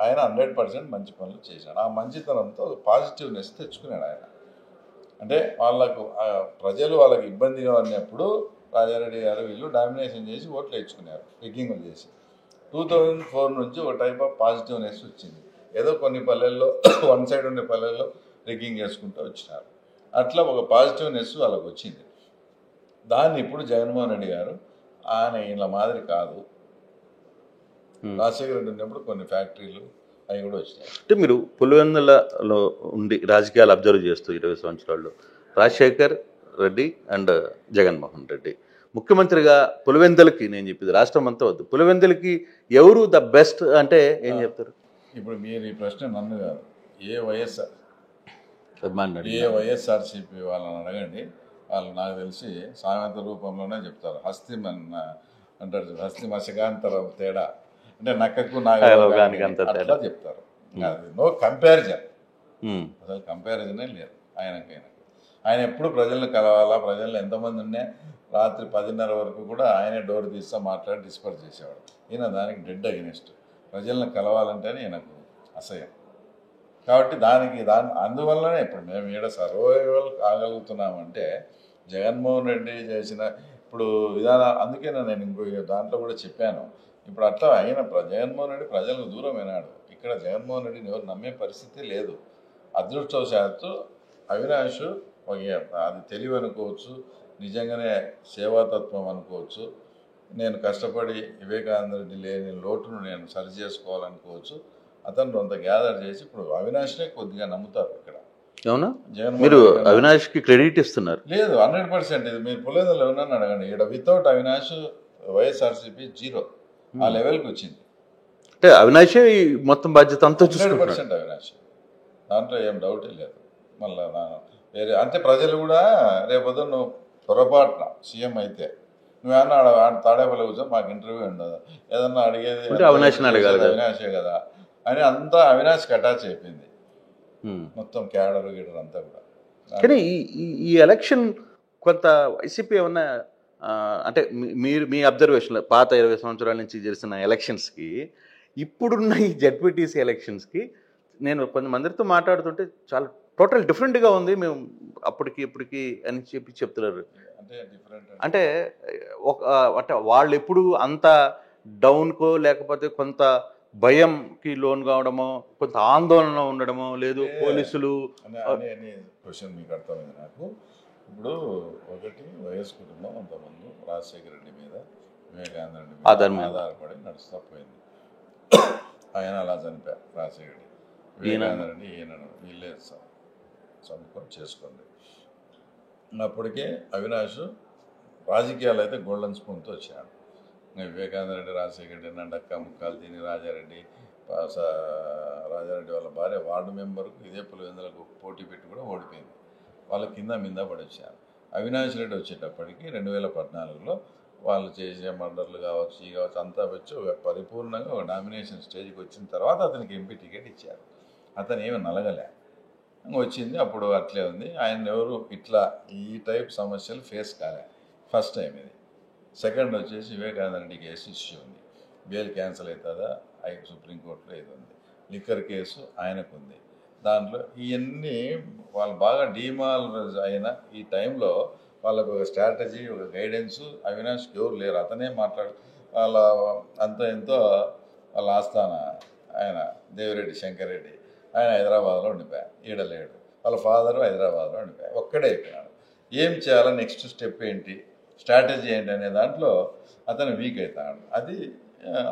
ఆయన 100% మంచి పనులు చేశాడు. ఆ మంచితనంతో పాజిటివ్నెస్ తెచ్చుకున్నాడు ఆయన. అంటే వాళ్ళకు ప్రజలు వాళ్ళకి ఇబ్బందిగా ఉన్నప్పుడు రాజారెడ్డి గారు వీళ్ళు డామినేషన్ చేసి ఓట్లు వేయించుకున్నారు, రిగ్గింగ్లు చేసి. 2004 నుంచి ఒక టైప్ ఆఫ్ పాజిటివ్నెస్ వచ్చింది. ఏదో కొన్ని పల్లెల్లో వన్ సైడ్ ఉండే పల్లెల్లో రిగ్గింగ్ చేసుకుంటూ వచ్చినారు. అట్లా ఒక పాజిటివ్నెస్ వాళ్ళకు వచ్చింది. దాన్ని ఇప్పుడు జగన్మోహన్ రెడ్డి గారు ఆయన ఇలా మాదిరి కాదు, రాజశేఖర రెడ్డి ఉన్నప్పుడు కొన్ని ఫ్యాక్టరీలు అవి కూడా వచ్చినాయి. అంటే మీరు పులివెందులలో ఉండి రాజకీయాలు అబ్జర్వ్ చేస్తూ 20 సంవత్సరాల్లో రాజశేఖర్ రెడ్డి అండ్ జగన్మోహన్ రెడ్డి ముఖ్యమంత్రిగా పులివెందులకి, నేను చెప్పింది రాష్ట్రం అంతా వద్దు, పులివెందులకి ఎవరు ద బెస్ట్ అంటే ఏం చెప్తారు? ఇప్పుడు మీరు ఈ ప్రశ్న నన్ను కాదు, ఏ వైఎస్ఆర్సీపీ వాళ్ళని అడగండి, వాళ్ళు నాకు తెలిసి సామెత రూపంలోనే చెప్తారు. అంటారు హస్తి మత్స్యకాంతరం తేడా అంటే నక్కకు నాగలోకానికి అంత అట్లా చెప్తారు. నో కంపారిజన్, అసలు కంపారిజనే లేదు ఆయనకైనా. ఆయన ఎప్పుడు ప్రజలను కలవాలా, ప్రజల్లో ఎంతమంది ఉన్నా రాత్రి 10:30 వరకు కూడా ఆయనే డోర్ తీస్తా మాట్లాడి డిస్పర్స్ చేసేవాడు. ఈయన దానికి డెడ్ అగెనిస్ట్. ప్రజలను కలవాలంటేనే ఈయనకు అసహ్యం. కాబట్టి అందువల్లనే ఇప్పుడు మేము ఈడ సర్వైవల్ కాగలుగుతున్నామంటే జగన్మోహన్ రెడ్డి చేసిన ఇప్పుడు విధానం. అందుకే నేను ఇంకో దాంట్లో కూడా చెప్పాను, ఇప్పుడు అట్లా అయిన జగన్మోహన్ రెడ్డి ప్రజలకు దూరం అయినాడు. ఇక్కడ జగన్మోహన్ రెడ్డిని ఎవరు నమ్మే పరిస్థితి లేదు. అదృష్టవశాత్తు అవినాష్ అది తెలివి అనుకోవచ్చు, నిజంగానే సేవాతత్వం అనుకోవచ్చు, నేను కష్టపడి వివేకానంద రెడ్డి లేని లోటును నేను సరి చేసుకోవాలనుకోవచ్చు. అతను కొంత గ్యాదర్ చేసి ఇప్పుడు అవినాష్నే కొద్దిగా నమ్ముతారు ఇక్కడ. అవునా, మీరు అవినాష్కి క్రెడిట్ ఇస్తున్నారు? లేదు, 100%. ఇది మీరు పులివెందులో ఉన్నాను అడగండి. ఇక్కడ వితౌట్ అవినాష్ వైఎస్ఆర్సీపీ 0 ఆ లెవెల్కి వచ్చింది. అంటే అవినాషే మొత్తం బాధ్యత అంతా 100% అవినాష్, దాంట్లో ఏం డౌటే లేదు. మళ్ళీ వేరే అంటే ప్రజలు కూడా రేపొద్దు నువ్వు పొరపాటున సీఎం అయితే నువ్వేమన్నా తాడేపల్లి కూర్చో మాకు ఇంటర్వ్యూ ఉండదు, ఏదన్నా అడిగేది అవినాషే కదా అని అంతా అవినాష్కి అటాచ్ అయిపోయింది మొత్తం క్యాడర్ గీడర్ అంతా కూడా. కానీ ఈ ఎలక్షన్ కొంత వైసీపీ ఏమన్నా అంటే మీరు మీ అబ్జర్వేషన్లో పాత 20 సంవత్సరాల నుంచి జరిగిన ఎలక్షన్స్కి ఇప్పుడున్న ఈ జెడ్పీటీసీ ఎలక్షన్స్కి నేను కొంతమందితో మాట్లాడుతుంటే చాలా టోటల్ డిఫరెంట్గా ఉంది, మేము అప్పటికి ఇప్పటికి అని చెప్తున్నారు. అంటే అంటే వాళ్ళు ఎప్పుడు అంత డౌన్కో లేకపోతే కొంత భయంకి లోన్ కావడమో, కొంత ఆందోళన ఉండడమో, లేదు పోలీసులు క్వశ్చన్ మీకు అర్థమైంది నాకు. ఇప్పుడు ఒకటి వైఎస్ కుటుంబం అంతమంది రాజశేఖర రెడ్డి మీద వివేకానంద రెడ్డి మీద ఆధారపడి నడుస్తూ పోయింది. ఆయన అలా చనిపోయారు రాజశేఖర రెడ్డి, వివేకానంద రెడ్డి ఈయనను వీళ్ళే చదువుకొని చేసుకోండి. అప్పటికే అవినాష్ రాజకీయాలు అయితే గోల్డెన్ స్పూన్తో వచ్చాడు. వివేకానంద రెడ్డి రాజశేఖర రెడ్డి డక్కా ముక్కాలు తిని రాజారెడ్డి వాళ్ళ భార్య వార్డు మెంబర్కు ఇదే పులివెందులకు పోటీ పెట్టి కూడా ఓడిపోయింది. వాళ్ళ కింద మింద పడి వచ్చారు. అవినాష్ రెడ్డి వచ్చేటప్పటికి 2014లో వాళ్ళు చేసే మర్డర్లు కావచ్చు, ఈ కావచ్చు అంతా వచ్చి పరిపూర్ణంగా ఒక నామినేషన్ స్టేజ్కి వచ్చిన తర్వాత అతనికి ఎంపీ టికెట్ ఇచ్చారు. అతను ఏమి నలగలే వచ్చింది. అప్పుడు అట్లే ఉంది. ఆయన ఎవరు ఇట్లా ఈ టైప్ సమస్యలు ఫేస్ కాలే, ఫస్ట్ టైం ఇది. సెకండ్ వచ్చేసి వివేకానంద రెడ్డి కేసు ఇష్యూ ఉంది, బెయిల్ క్యాన్సిల్ అవుతుందా సుప్రీంకోర్టులో ఇది ఉంది. లిక్కర్ కేసు ఆయనకు ఉంది. దాంట్లో ఇవన్నీ వాళ్ళు బాగా డీమాలరైజ్ అయిన ఈ టైంలో వాళ్ళకు ఒక స్ట్రాటజీ, ఒక గైడెన్స్ అవినాష్కి ఎవరు లేరు. అతనే వాళ్ళ అంత ఎంతో వాళ్ళ ఆస్థాన ఆయన దేవిరెడ్డి శంకర్ రెడ్డి ఆయన హైదరాబాద్లో ఉండిపోయాడు, ఈడలేడు. వాళ్ళ ఫాదరు హైదరాబాద్లో ఉండిపోయాడు, ఒక్కడే అయిపోయినాడు. ఏం చేయాలో, నెక్స్ట్ స్టెప్ ఏంటి, స్ట్రాటజీ ఏంటి అనే దాంట్లో అతను వీక్ అవుతాడు. అది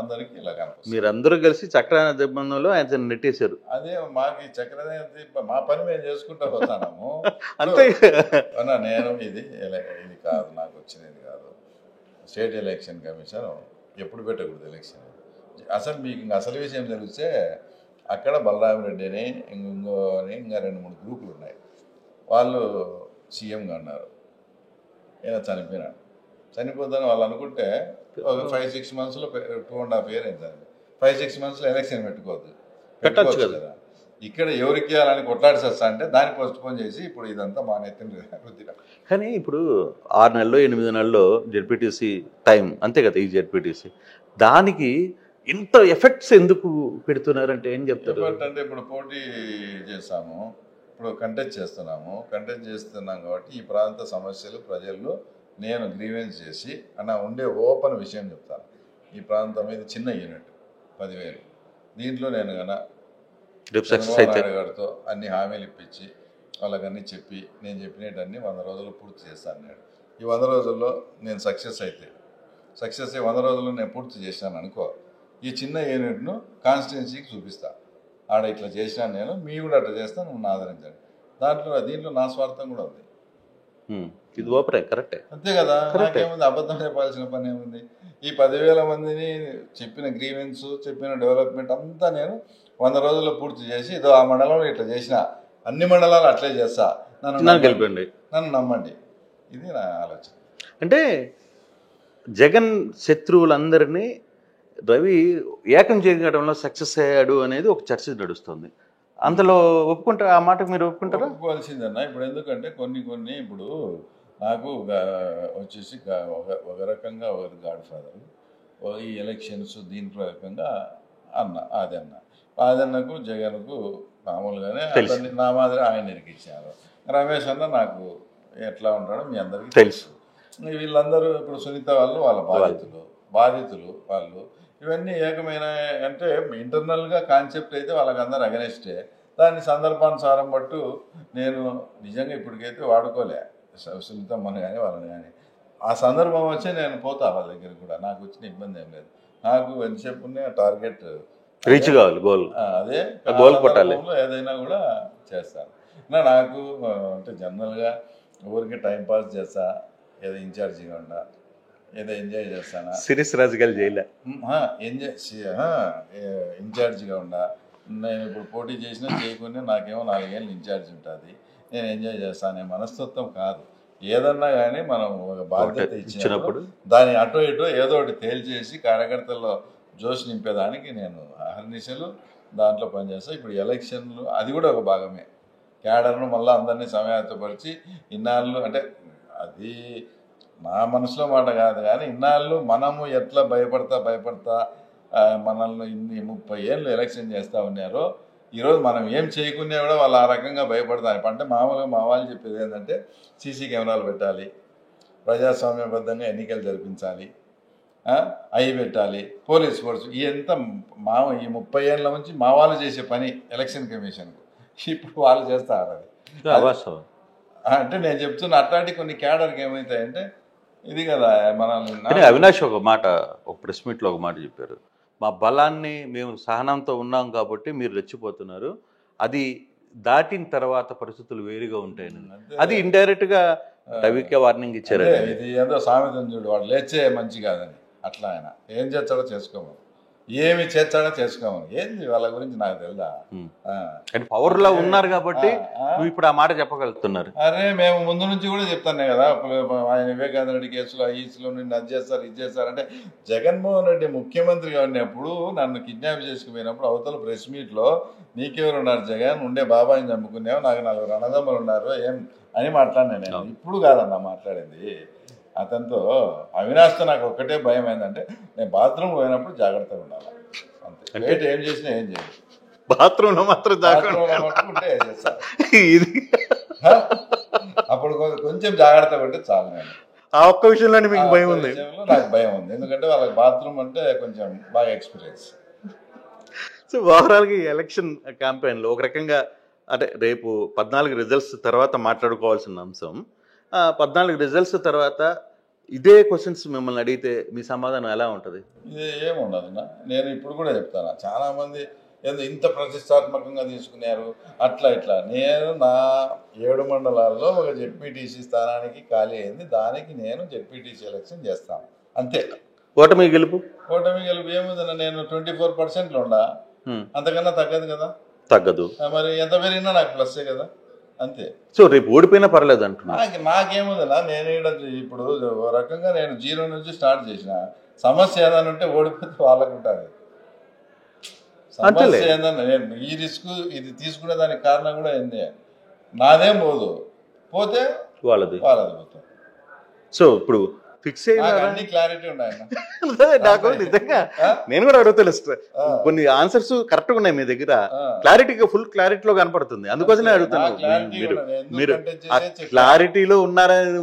అందరికీ ఇలా కనిపిస్తుంది. మీరందరూ కలిసి చక్రాన దిబ్బంలో ఆయన నెట్టేశారు. అదే మాకు ఈ చక్రాన మా పని మేము చేసుకుంటూ పోతాము అంతే. నేను ఇది కాదు, నాకు వచ్చినది కాదు. స్టేట్ ఎలక్షన్ కమిషన్ ఎప్పుడు పెట్టకూడదు ఎలక్షన్. అసలు మీకు ఇంకా అసలు విషయం తెలిస్తే అక్కడ బలరామరెడ్డిని ఇంకా 2-3 గ్రూపులు ఉన్నాయి. వాళ్ళు సీఎంగా ఉన్నారు, ఈయన చనిపోయినాడు. చనిపోతాను వాళ్ళు అనుకుంటే ఒక 5-6 మంత్స్లో 2.5 years అయింది. 5-6 monthsలో ఎలక్షన్ పెట్టుకోవచ్చు కదా. ఇక్కడ ఎవరికి ఇవ్వాలని కొట్లాడి వస్తా అంటే దాన్ని పోస్ట్పోన్ చేసి ఇప్పుడు ఇదంతా మా నెత్తిన రుద్దిగా. కానీ ఇప్పుడు 6 నెలల్లో 8 నెలల్లో జెడ్పీటీసీ టైం అంతే కదా ఈ జెడ్పీటీసీ, దానికి ఇంత ఎఫెక్ట్స్ ఎందుకు పెడుతున్నారంటే ఏం చెప్తారు? అంటే ఇప్పుడు పోటీ చేస్తాము, ఇప్పుడు కంటెస్ట్ చేస్తున్నాం కాబట్టి ఈ ప్రాంత సమస్యలు ప్రజల్లో నేను గ్రీవెన్స్ చేసి ఉండే ఓపెన్ విషయం చెప్తాను. ఈ ప్రాంతం మీద చిన్న యూనిట్ 10,000, దీంట్లో నేను గారితో అన్ని హామీలు ఇప్పించి వాళ్ళకన్నీ చెప్పి నేను చెప్పినవన్నీ 100 రోజుల్లో పూర్తి చేస్తాను. నేను ఈ 100 రోజుల్లో నేను సక్సెస్ అయ్యి 100 రోజుల్లో నేను పూర్తి చేసినాను అనుకో, ఈ చిన్న యూనిట్ను కాన్స్టిట్యున్సీకి చూపిస్తా. ఆడ ఇట్లా చేసినాను నేను, మీ కూడా అట్లా చేస్తాను, నన్ను ఆదరించండి. దీంట్లో నా స్వార్థం కూడా ఉంది. ఇది ఓపెన్ కరెక్టే, అంతే కదా. నాకేముంది, అబద్ధం చెప్పాల్సిన పని ఏముంది? ఈ 10,000 మందిని చెప్పిన గ్రీవెన్స్, చెప్పిన డెవలప్మెంట్ అంతా నేను 100 రోజుల్లో పూర్తి చేసి ఇదో ఆ మండలంలో ఇట్లా చేసిన, అన్ని మండలాలు అట్లే చేస్తా, నన్ను నమ్మండి. ఇది నా ఆలోచన. అంటే జగన్ శత్రువులందరినీ రవి ఏకం చేయడంలో సక్సెస్ అయ్యాడు అనేది ఒక చర్చ నడుస్తుంది. అందులో ఒప్పుకుంటారా? ఆ మాటకు మీరు ఒప్పుకుంటారా? ఒప్పుకోవాల్సిందన్న. ఇప్పుడు ఎందుకంటే కొన్ని ఇప్పుడు నాకు వచ్చేసి ఒక రకంగా ఒక గాడ్ ఫాదర్, ఈ ఎలక్షన్స్ దీంట్లో రకంగా ఆదన్నకు జగన్కు మామూలుగానే అతన్ని నా మాదిరి ఆయన ఇరికిచ్చారు. రమేష్ అన్న నాకు ఎట్లా ఉంటాడో మీ అందరికీ తెలుసు. వీళ్ళందరూ ఇప్పుడు సునీత వాళ్ళు వాళ్ళ బాధితులు వాళ్ళు ఇవన్నీ ఏకమైన అంటే ఇంటర్నల్గా కాన్సెప్ట్ అయితే వాళ్ళకందరూ అగనెస్టే. దాన్ని సందర్భానుసారం బట్టు నేను నిజంగా ఇప్పటికైతే వాడుకోలే సునీతమ్మని కానీ వాళ్ళని కానీ. ఆ సందర్భం వచ్చి నేను పోతా వాళ్ళ దగ్గర కూడా, నాకు వచ్చిన ఇబ్బంది ఏం లేదు. నాకు ఎంతసేపు టార్గెట్ రీచ్ కావాలి, గోల్ అదే గోల్ కొట్టాలి, ఏదైనా కూడా చేస్తాను. నాకు అంటే జనరల్గా ఊరికి టైంపాస్ చేస్తా, ఏదో ఇన్ఛార్జిగా ఉండా, ఏదో ఎంజాయ్ చేస్తానా, సిరీస్ రాజకీయాలు చేయలే, ఇన్ఛార్జిగా ఉండా. నేను ఇప్పుడు పోటీ చేసినా చేయకుండా నాకేమో 4 ఏళ్ళు ఇన్ఛార్జ్ ఉంటుంది, నేను ఎంజాయ్ చేస్తానే మనస్తత్వం కాదు. ఏదన్నా కానీ మనం ఒక బాధ్యత ఇచ్చినప్పుడు దాని అటో ఇటో ఏదో ఒకటి తేల్చేసి కార్యకర్తల్లో జోష్ నింపేదానికి నేను అహర్నిశలు దాంట్లో పనిచేస్తాను. ఇప్పుడు ఎలక్షన్లు అది కూడా ఒక భాగమే. క్యాడర్ను మళ్ళీ అందరినీ సమాయత్తపరిచి ఇన్నాళ్ళు అంటే అది నా మనసులో మాట కాదు కానీ ఇన్నాళ్ళు మనము ఎట్లా భయపడతా మనల్ని ఇన్ని 30 ఏళ్ళు ఎలక్షన్ చేస్తూ ఉన్నారో ఈరోజు మనం ఏం చేయకున్నా కూడా వాళ్ళు ఆ రకంగా భయపడతారు. అంటే మామూలుగా మా వాళ్ళు చెప్పేది ఏంటంటే సీసీ కెమెరాలు పెట్టాలి, ప్రజాస్వామ్యబద్ధంగా ఎన్నికలు జరిపించాలి, అవి పెట్టాలి, పోలీస్ ఫోర్స్. ఇదంతా ఈ 30 ఏళ్ళ నుంచి మా వాళ్ళు చేసే పని ఎలక్షన్ కమిషన్కు. ఇప్పుడు వాళ్ళు చేస్తారు అది. అంటే నేను చెప్తున్నా అట్లాంటి కొన్ని క్యాడర్కి ఏమవుతాయంటే ఇది కదా మనల్ని. అవినాష్ ఒక మాట, ఒక ప్రెస్ మీట్లో ఒక మాట చెప్పారు, మా బలాన్ని మేము సహనంతో ఉన్నాం కాబట్టి మీరు రెచ్చిపోతున్నారు, అది దాటిన తర్వాత పరిస్థితులు వేరుగా ఉంటాయని. అది ఇండైరెక్ట్ గా రవికే వార్నింగ్ ఇచ్చారు. ఇది ఏదో సామెతను చూడు, వాడు లేచే మంచి కాదని. అట్లా ఆయన ఏం చేస్తాడో చేసుకోమని, ఏమి చేస్తాడో చేసుకోమని. ఏంది వాళ్ళ గురించి నాకు తెలుదా? పవర్ లో ఉన్నారు కాబట్టి ఇప్పుడు ఆ మాట చెప్పగలుగుతున్నారు. అరే మేము ముందు నుంచి కూడా చెప్తానే కదా, ఆయన వివేకానంద రెడ్డి కేసులో ఈసులో నుండి అది చేస్తారు ఇది చేస్తారు అంటే. జగన్మోహన్ రెడ్డి ముఖ్యమంత్రిగా ఉన్నప్పుడు నన్ను కిడ్నాప్ చేసుకుపోయినప్పుడు అవతల ప్రెస్ మీట్లో నీకెవరు ఉన్నారు జగన్, ఉండే బాబాయిని చంపుకున్నావు, నాకు 4 అన్నదమ్ములు ఉన్నారు ఏం అని మాట్లాడినా నేను. ఇప్పుడు కాదన్నా మాట్లాడింది అతనితో. అవినాష్తో నాకు ఒక్కటే భయం ఏంటంటే నేను బాత్రూమ్ పోయినప్పుడు జాగ్రత్తగా ఉండాలి అంతే. బయట ఏం చేసినా ఏం చేయదు, బాత్రూమ్ లో మాత్రం పట్టుకుంటే చేస్తాను. అప్పుడు కొంచెం జాగ్రత్తగా ఉంటే చాలు. నేను ఆ ఒక్క విషయంలో మీకు భయం ఉంది? నాకు భయం ఉంది, ఎందుకంటే వాళ్ళకి బాత్రూమ్ అంటే కొంచెం బాగా ఎక్స్పీరియన్స్. సో ఓవరాల్గా ఎలక్షన్ క్యాంపెయిన్లో ఒక రకంగా అంటే రేపు 14 రిజల్ట్స్ తర్వాత మాట్లాడుకోవాల్సిన అంశం. 14 రిజల్ట్స్ తర్వాత ఇదే క్వశ్చన్స్ మిమ్మల్ని అడిగితే మీ సమాధానం ఎలా ఉంటుంది? ఇది ఏముండదన్నా, నేను ఇప్పుడు కూడా చెప్తాను. చాలామంది ఏదో ఇంత ప్రతిష్టాత్మకంగా తీసుకున్నారు అట్లా ఇట్లా. నేను నా 7 మండలాల్లో ఒక జెడ్పీటీసీ స్థానానికి ఖాళీ అయింది, దానికి నేను జెడ్పీటీసీ ఎలక్షన్ చేస్తాను అంతే. ఓటమి గెలుపు ఏముందన్నా, నేను 24%లో ఉండా, అంతకన్నా తగ్గదు కదా. తగ్గదు మరి ఎంత పెరిగినా నాకు ప్లస్సే కదా, అంతే. సో రేపు ఓడిపోయినా పర్లేదు అంటున్నా. నాకేముందన్నా, నేను ఇప్పుడు ఓ రకంగా నేను 0 నుంచి స్టార్ట్ చేసిన. సమస్య ఏదైనా ఉంటే ఓడిపోతే వాళ్ళకు ఉంటుంది. సమస్య ఏందన్నా, నేను ఈ రిస్క్ ఇది తీసుకునే దానికి కారణం కూడా ఏంది, నాదేం పోతే వాళ్ళది పోతుంది. సో ఇప్పుడు ఫిక్స్ అన్ని క్లారిటీ ఉన్నాయన్న. నాకు నిజంగా నేను కూడా అడుగుతా, కొన్ని ఆన్సర్స్ కరెక్ట్ గా ఉన్నాయి మీ దగ్గర, క్లారిటీగా ఫుల్ క్లారిటీలో కనపడుతుంది, అందుకోసమే అడుగుతున్నాను. మీరు ఆ క్లారిటీలో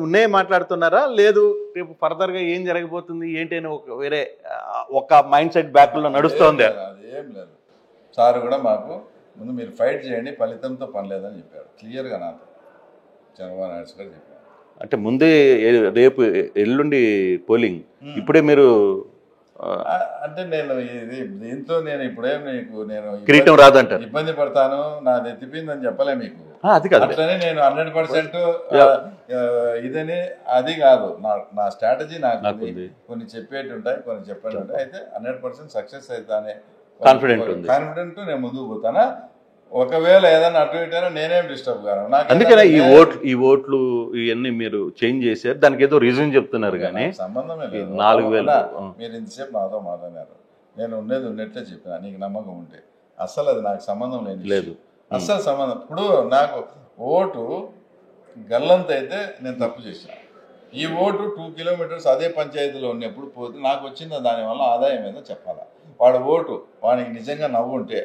ఉన్నే మాట్లాడుతున్నారా, లేదు రేపు ఫర్దర్ గా ఏం జరగబోతుంది ఏంటి అని వేరే ఒక మైండ్ సెట్ బ్యాక్ లో నడుస్తోంది? అది ఏం లేదు. సార్ కూడా మాకు ముందు మీరు ఫైట్ చేయండి, ఫలితంతో పని లేదని చెప్పారు క్లియర్గా నాతో. చంద్రబాబు నాయుడు గారు చెప్పారు. అంటే ముందే రేపు ఎల్లుండి పోలింగ్, ఇప్పుడే మీరు అంటే నేను దీంతో నేను ఇప్పుడేం నేను కిరీటం రాదంటారు, ఇబ్బంది పడతాను, నాది ఎత్తిపోయిందని చెప్పలే మీకు. అది కాదు, అట్లనే నేను 100% ఇదని అది కాదు. నా స్ట్రాటజీ నాకు కొన్ని చెప్పేటి ఉంటాయి, కొన్ని చెప్పేటి ఉంటాయి. అయితే 100% సక్సెస్ అవుతానే కాన్ఫిడెంట్ నేను ముందుకు పోతానా. ఒకవేళ ఏదైనా అటు ఇటైనా నేనేం డిస్టర్బ్ కాను. అందుకనే ఈ ఓట్లు ఇవన్నీ మీరు చేంజ్ చేశారు, దానికి ఏదో రీజన్ చెప్తున్నారు కానీ సంబంధమే లేదు. 4,000 మీరు ఇంతసేపు నాతో మాట్లాడారు, నేను ఉండేది ఉన్నట్లే చెప్పిన, నీకు నమ్మకం ఉంటే. అసలు అది నాకు సంబంధం లేదు, అస్సలు సంబంధం. ఇప్పుడు నాకు ఓటు గల్లంత అయితే నేను తప్పు చేసిన, ఈ ఓటు 2 కిలోమీటర్స్ అదే పంచాయతీలో ఉన్నప్పుడు పోతే నాకు వచ్చిన దానివల్ల ఆదాయం ఏదో చెప్పాలా. వాడు ఓటు వానికి నిజంగా నవ్వు ఉంటే,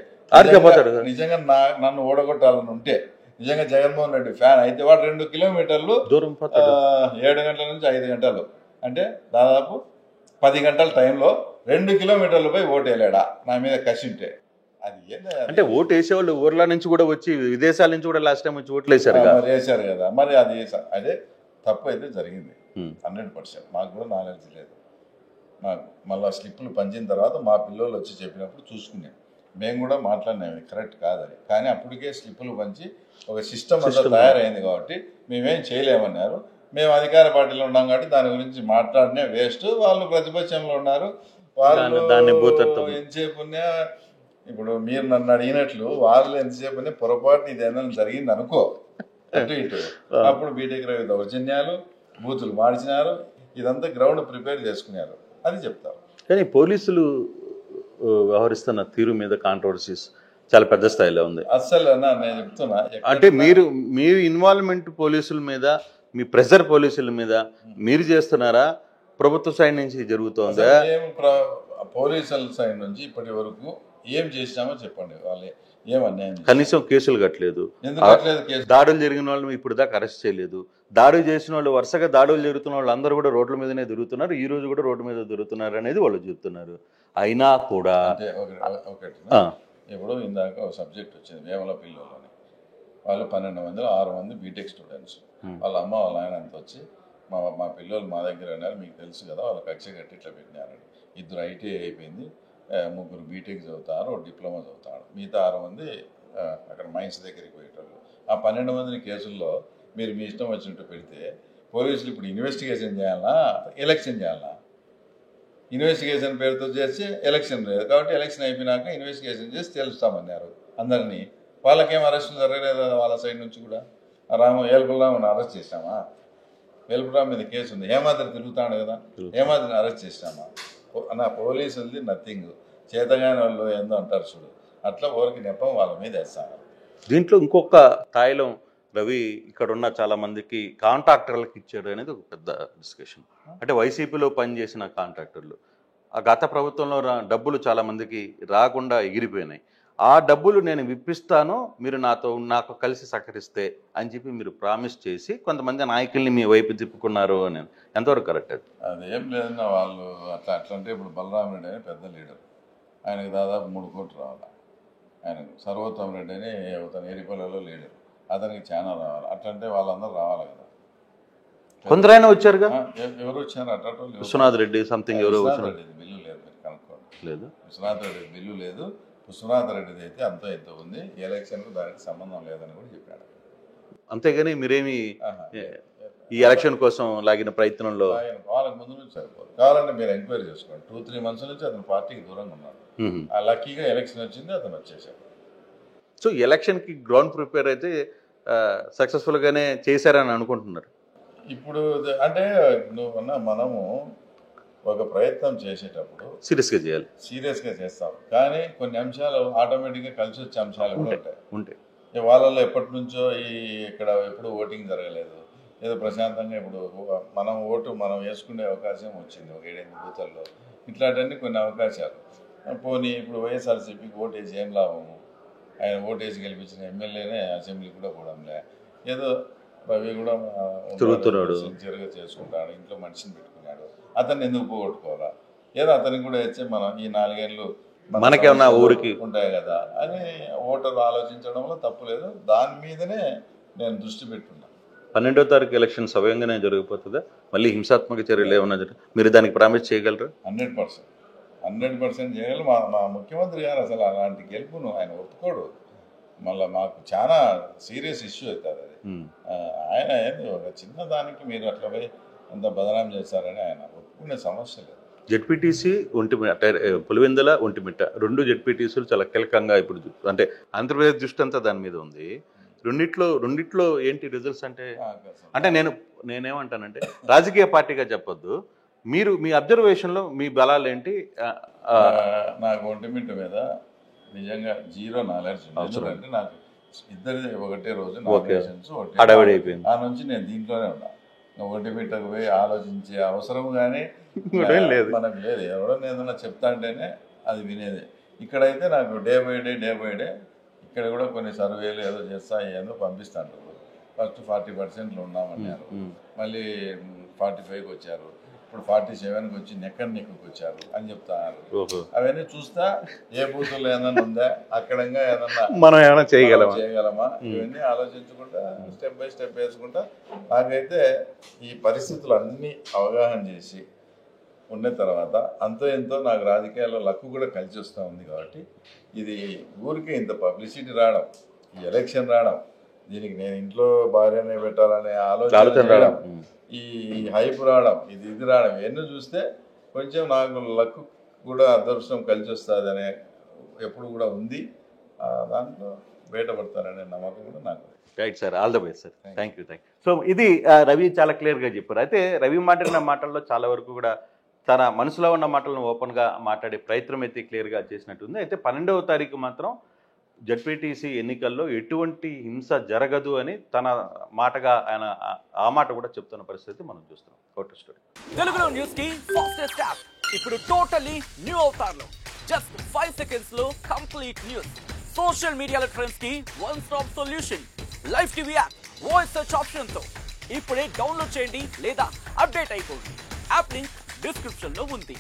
నిజంగా నన్ను ఓడగొట్టాలని ఉంటే, నిజంగా జగన్మోహన్ రెడ్డి ఫ్యాన్ అయితే వాడు 2 కిలోమీటర్లు దూరం 7 గంటల నుంచి 5 గంటలు అంటే దాదాపు 10 గంటల టైంలో 2 కిలోమీటర్లు పోయి ఓటు వేయలేడా నా మీద కసి ఉంటే? అది అంటే ఓటు వేసేవాళ్ళు ఊర్ల నుంచి కూడా వచ్చి, విదేశాల నుంచి కూడా లాస్ట్ టైం వచ్చి ఓట్లు వేశారు కదా. మరి అది అదే తప్పు అయితే జరిగింది 100%. మాకు కూడా నాలెడ్జ్ లేదు. నాకు మళ్ళీ స్లిప్పులు పంచిన తర్వాత మా పిల్లలు వచ్చి చెప్పినప్పుడు చూసుకున్నాం, మేము కూడా మాట్లాడినాము కరెక్ట్ కాదని. కానీ అప్పటికే స్లిప్పులు పంచి ఒక సిస్టమ్ అంతా తయారైంది కాబట్టి మేమేం చేయలేమన్నారు. మేము అధికార పార్టీలో ఉన్నాం కాబట్టి దాని గురించి మాట్లాడినే వేస్ట్. వాళ్ళు ప్రతిపక్షంలో ఉన్నారు, వాళ్ళు ఎంతసేపు ఉన్నా, ఇప్పుడు మీరు నన్ను అడిగినట్లు వాళ్ళు ఎంతసేపు ఉన్నా పొరపాటుని ఇది ఏదైనా జరిగింది అనుకో అటు ఇటు, అప్పుడు బీటెక్ రవి దౌర్జన్యాలు, బూతులు మార్చినారు, ఇదంతా గ్రౌండ్ ప్రిపేర్ చేసుకున్నారు అని చెప్తారు. కానీ పోలీసులు వ్యవహరిస్తున్న తీరు మీద కాంట్రవర్సీస్ చాలా పెద్ద స్థాయిలో ఉంది. అస్సలు నేను చెప్తున్నా, అంటే మీ ఇన్వాల్వ్మెంట్ పోలీసుల మీద, మీ ప్రెషర్ పోలీసుల మీద మీరు చేస్తున్నారా, ప్రభుత్వ సైడ్ నుంచి జరుగుతుందా? పోలీసుల సైడ్ నుంచి ఇప్పటి వరకు ఏం చేసినామో చెప్పండి. వాళ్ళు ఏమన్నాయి? కనీసం కేసులు కట్టలేదు, దాడులు జరిగిన వాళ్ళు ఇప్పుడు దాకా అరెస్ట్ చేయలేదు, దాడులు చేసిన వాళ్ళు వరుసగా దాడులు జరుగుతున్న వాళ్ళు అందరూ కూడా రోడ్ల మీదనే తిరుగుతున్నారు, ఈ రోజు కూడా రోడ్డు మీద తిరుగుతున్నారు అనేది వాళ్ళు చెప్తున్నారు. అయినా కూడా ఒకటి ఇప్పుడు ఇందాక ఒక సబ్జెక్ట్ వచ్చింది వేమల పిల్లలని, వాళ్ళు 12 మందిలో 6 మంది బీటెక్ స్టూడెంట్స్, వాళ్ళ అమ్మ వాళ్ళ ఆయన అంత వచ్చి మా పిల్లలు మా దగ్గర ఉన్నారు, మీకు తెలుసు కదా, వాళ్ళ కక్ష కట్టి ఇట్లా పెట్టినారని. 2 ఐటీఐ అయిపోయింది, 3 బీటెక్ చదువుతారు, 1 డిప్లొమా చదువుతాడు, మిగతా 6 మంది అక్కడ మైన్స్ దగ్గరికి పోయేటోళ్ళు. ఆ 12 మందిని కేసుల్లో మీరు మీ ఇష్టం వచ్చినట్టు పెడితే పోలీసులు ఇప్పుడు ఇన్వెస్టిగేషన్ చేయాలన్నా ఎలక్షన్ చేయాలన్నా? ఇన్వెస్టిగేషన్ పేరుతో చేసి ఎలక్షన్ లేదు కాబట్టి ఎలక్షన్ అయిపోయినాక ఇన్వెస్టిగేషన్ చేసి తెలుస్తామన్నారు అందరినీ. వాళ్ళకేం అరెస్టులు జరగలేదు వాళ్ళ సైడ్ నుంచి కూడా. ఏల్పురామని అరెస్ట్ చేసామా? ఏల్పురామ్ మీద కేసు ఉంది, ఏమాత్రం తిరుగుతాడు కదా, ఏమాత్రం అరెస్ట్ చేసామా? నా పోలీసులది నథింగ్. చేతగాని వాళ్ళు ఏందో అంటారు చూడు, అట్లా ఊరికి నెపం వాళ్ళ మీద వేస్తాను. దీంట్లో ఇంకొక స్థాయిలో రవి ఇక్కడ ఉన్న చాలా మందికి కాంట్రాక్టర్లకు ఇచ్చాడు అనేది ఒక పెద్ద డిస్కషన్. అంటే వైసీపీలో పనిచేసిన కాంట్రాక్టర్లు ఆ గత ప్రభుత్వంలో డబ్బులు చాలా మందికి రాకుండా ఎగిరిపోయినాయి. ఆ డబ్బులు నేను విప్పిస్తాను, మీరు నాకు కలిసి సహకరిస్తే అని చెప్పి మీరు ప్రామిస్ చేసి కొంతమంది నాయకుల్ని మీ వైపు తిప్పుకున్నారు అని. ఎంతవరకు కరెక్ట్ అది? అదేం లేదన్నా వాళ్ళు అట్లంటే ఇప్పుడు బలరాం రెడ్డి అని పెద్ద లీడర్, ఆయనకు దాదాపు 3 కోట్లు రావాలి. ఆయనకు సర్వోత్తమ్ రెడ్డి అని అతను ఏరిపల్లిలో లీడర్, అతనికి చాలా రావాలి. అట్లంటే వాళ్ళందరూ రావాలి కదా. కొందరైనా వచ్చారుగా, ఎవరు వచ్చారు? అట్లా విశ్వనాథ్ రెడ్డి సంథింగ్ ఎవరు బిల్లు లేదు, మీరు కనుక్కోండి. లేదు, విశ్వనాథ్ రెడ్డి బిల్లు లేదు. విశ్వనాథ్ రెడ్డిది అయితే అంతో ఎంతో ఉంది, ఎలక్షన్కు దానికి సంబంధం లేదని కూడా చెప్పాడు. అంతేగాని మీరేమి ఈ ఎలక్షన్ కోసం లాగిన ప్రయత్నంలో వాళ్ళకి ముందు నుంచి సరిపోదు. కావాలంటే మీరు ఎంక్వైరీ చేసుకోండి. 2-3 మంత్స్ నుంచి అతను పార్టీకి దూరంగా ఉన్నాడు. ఆ లక్కీగా ఎలక్షన్ వచ్చింది, అతను వచ్చేసాడు. సో ఎలక్షన్కి గ్రౌండ్ ప్రిపేర్ అయితే సక్సెస్ఫుల్గానే చేశారని అనుకుంటున్నారు. ఇప్పుడు అంటే మనము ఒక ప్రయత్నం చేసేటప్పుడు సీరియస్గా చేస్తాం, కానీ కొన్ని అంశాలు ఆటోమేటిక్గా కలిసి వచ్చే అంశాలు కూడా ఉంటాయి. వాళ్ళలో ఎప్పటి నుంచో ఇక్కడ ఎప్పుడు ఓటింగ్ జరగలేదు, ఏదో ప్రశాంతంగా ఇప్పుడు మనం వేసుకునే అవకాశం వచ్చింది ఒక 7-8 బూతుల్లో. ఇట్లాంటివన్నీ కొన్ని అవకాశాలు పోనీ. ఇప్పుడు వైఎస్ఆర్సీపీకి ఓటేసి ఏం లాభము? ఆయన ఓటేసి గెలిపించిన ఎమ్మెల్యేనే అసెంబ్లీ కూడా పోవడంలే, ఏదో రవి కూడా తిరుగుతున్నాడు, సిన్సియర్గా చేసుకుంటాడు, ఇంట్లో మనిషిని పెట్టుకున్నాడు, అతన్ని ఎందుకు పోగొట్టుకోవాలా? ఏదో అతనికి కూడా వచ్చే మనం ఈ 4 ఏళ్ళు మనకేమన్నా ఊరికి ఉంటాయి కదా అని ఓటర్లు ఆలోచించడంలో తప్పు లేదు. దాని మీదనే నేను దృష్టి పెట్టున్నా. 12వ తారీఖు ఎలక్షన్ సవ్యంగానే జరిగిపోతుందా? మళ్ళీ హింసాత్మక చర్యలు ఏమన్నా మీరు దానికి ప్రామిస్ చేయగలరా? 100% చేయగలరు. మా ముఖ్యమంత్రి గారు అసలు అలాంటి గెలుపును ఆయన ఒప్పుకోడు. మళ్ళీ మాకు చాలా సీరియస్ ఇష్యూ అవుతుంది అది. ఆయన ఏంది ఒక చిన్న దానికి మీరు అట్లా పోయి అంత బదనాం చేస్తారని ఆయన ఒప్పుకునే సమస్య లేదు. జెడ్పీటీసీ ఒంటిమిట్ట పులివెందుల ఒంటిమిట్ట 2 జెడ్పీటీసీలు చాలా కీలకంగా ఇప్పుడు అంటే ఆంధ్రప్రదేశ్ దృష్టి అంతా దాని మీద ఉంది. రెండిట్లో ఏంటి రిజల్ట్స్ అంటే నేనేమంటానంటే రాజకీయ పార్టీగా చెప్పొద్దు, మీరు మీ అబ్జర్వేషన్లో మీ బలాలు ఏంటి? నాకు ఒంటిమిట్ట మీద నిజంగా జీరో నాలెడ్జ్. ఎందుకంటే నాకు ఇద్దరిది ఒకటే రోజు హడావిడి అయిపోయింది. ఆ నుంచి నేను దీంట్లోనే ఉన్నా. ఒంటిమిట్టకు పోయి ఆలోచించే అవసరం కానీ మనకు లేదు. ఎవడో ఏదన్నా చెప్తా అంటేనే అది వినేది. ఇక్కడైతే నాకు డే బై డే ఇక్కడ కూడా కొన్ని సర్వేలు ఏదో చేస్తా ఏదో పంపిస్తాంటారు. ఫస్ట్ 40% ఉన్నామన్నారు, మళ్ళీ 45కి వచ్చారు, ఇప్పుడు 47కి వచ్చి నెక్కకు వచ్చారు అని చెప్తారు. అవన్నీ చూస్తా ఏ బూతుల్లో ఏదన్నా ఉందా, అక్కడంగా ఏదన్నా మనం ఏమైనా చేయగలమా ఇవన్నీ ఆలోచించుకుంటా స్టెప్ బై స్టెప్ వేసుకుంటా. నాకైతే ఈ పరిస్థితులు అన్నీ అవగాహన చేసి ఉన్న తర్వాత అంతో ఎంతో నాకు రాజకీయాల్లో లక్కు కూడా కలిసి వస్తూ ఉంది. కాబట్టి ఇది ఊరికే ఇంత పబ్లిసిటీ రావడం, ఈ ఎలక్షన్ రావడం, దీనికి నేను ఇంట్లో భార్యనే పెట్టాలనే ఆలోచన రావడం, ఈ హైప్ రావడం, ఇది రావడం, ఇవన్నీ చూస్తే కొంచెం నాకు లక్ కూడా అదృష్టం కలిసి వస్తుంది అనే ఎప్పుడు కూడా ఉంది. దాంట్లో బయటపడతారనే నమ్మకం కూడా నాకు. Right sir, all the best sir. Thank you. So ఇది రవి చాలా క్లియర్గా చెప్పారు. అయితే రవి మాట్లాడిన మాటల్లో చాలా వరకు కూడా తన మనసులో ఉన్న మాటలను ఓపెన్గా మాట్లాడే ప్రయత్నం అయితే క్లియర్గా చేసినట్టుంది. అయితే 12వ తారీఖు మాత్రం జడ్పీటీసీ ఎన్నికల్లో ఎటువంటి హింస జరగదు అని తన మాటగా ఆయన ఆ మాట కూడా చెప్తున్న పరిస్థితి మనం చూస్తున్నాం. కోట స్టోరీ తెలుగులో న్యూస్ కి ఫాస్టెస్ట్ యాప్ ఇప్పుడు టోటలీ న్యూ అవతార్ లో జస్ట్ 5 సెకండ్స్ లో complete news, social media trends కి one stop solution, live TV app, voice search option తో ఇప్పుడే డౌన్లోడ్ చేయండి లేదా అప్డేట్ అయిపోండి. యాప్ లింక్ డిస్క్రిప్షన్ లో ఉంది.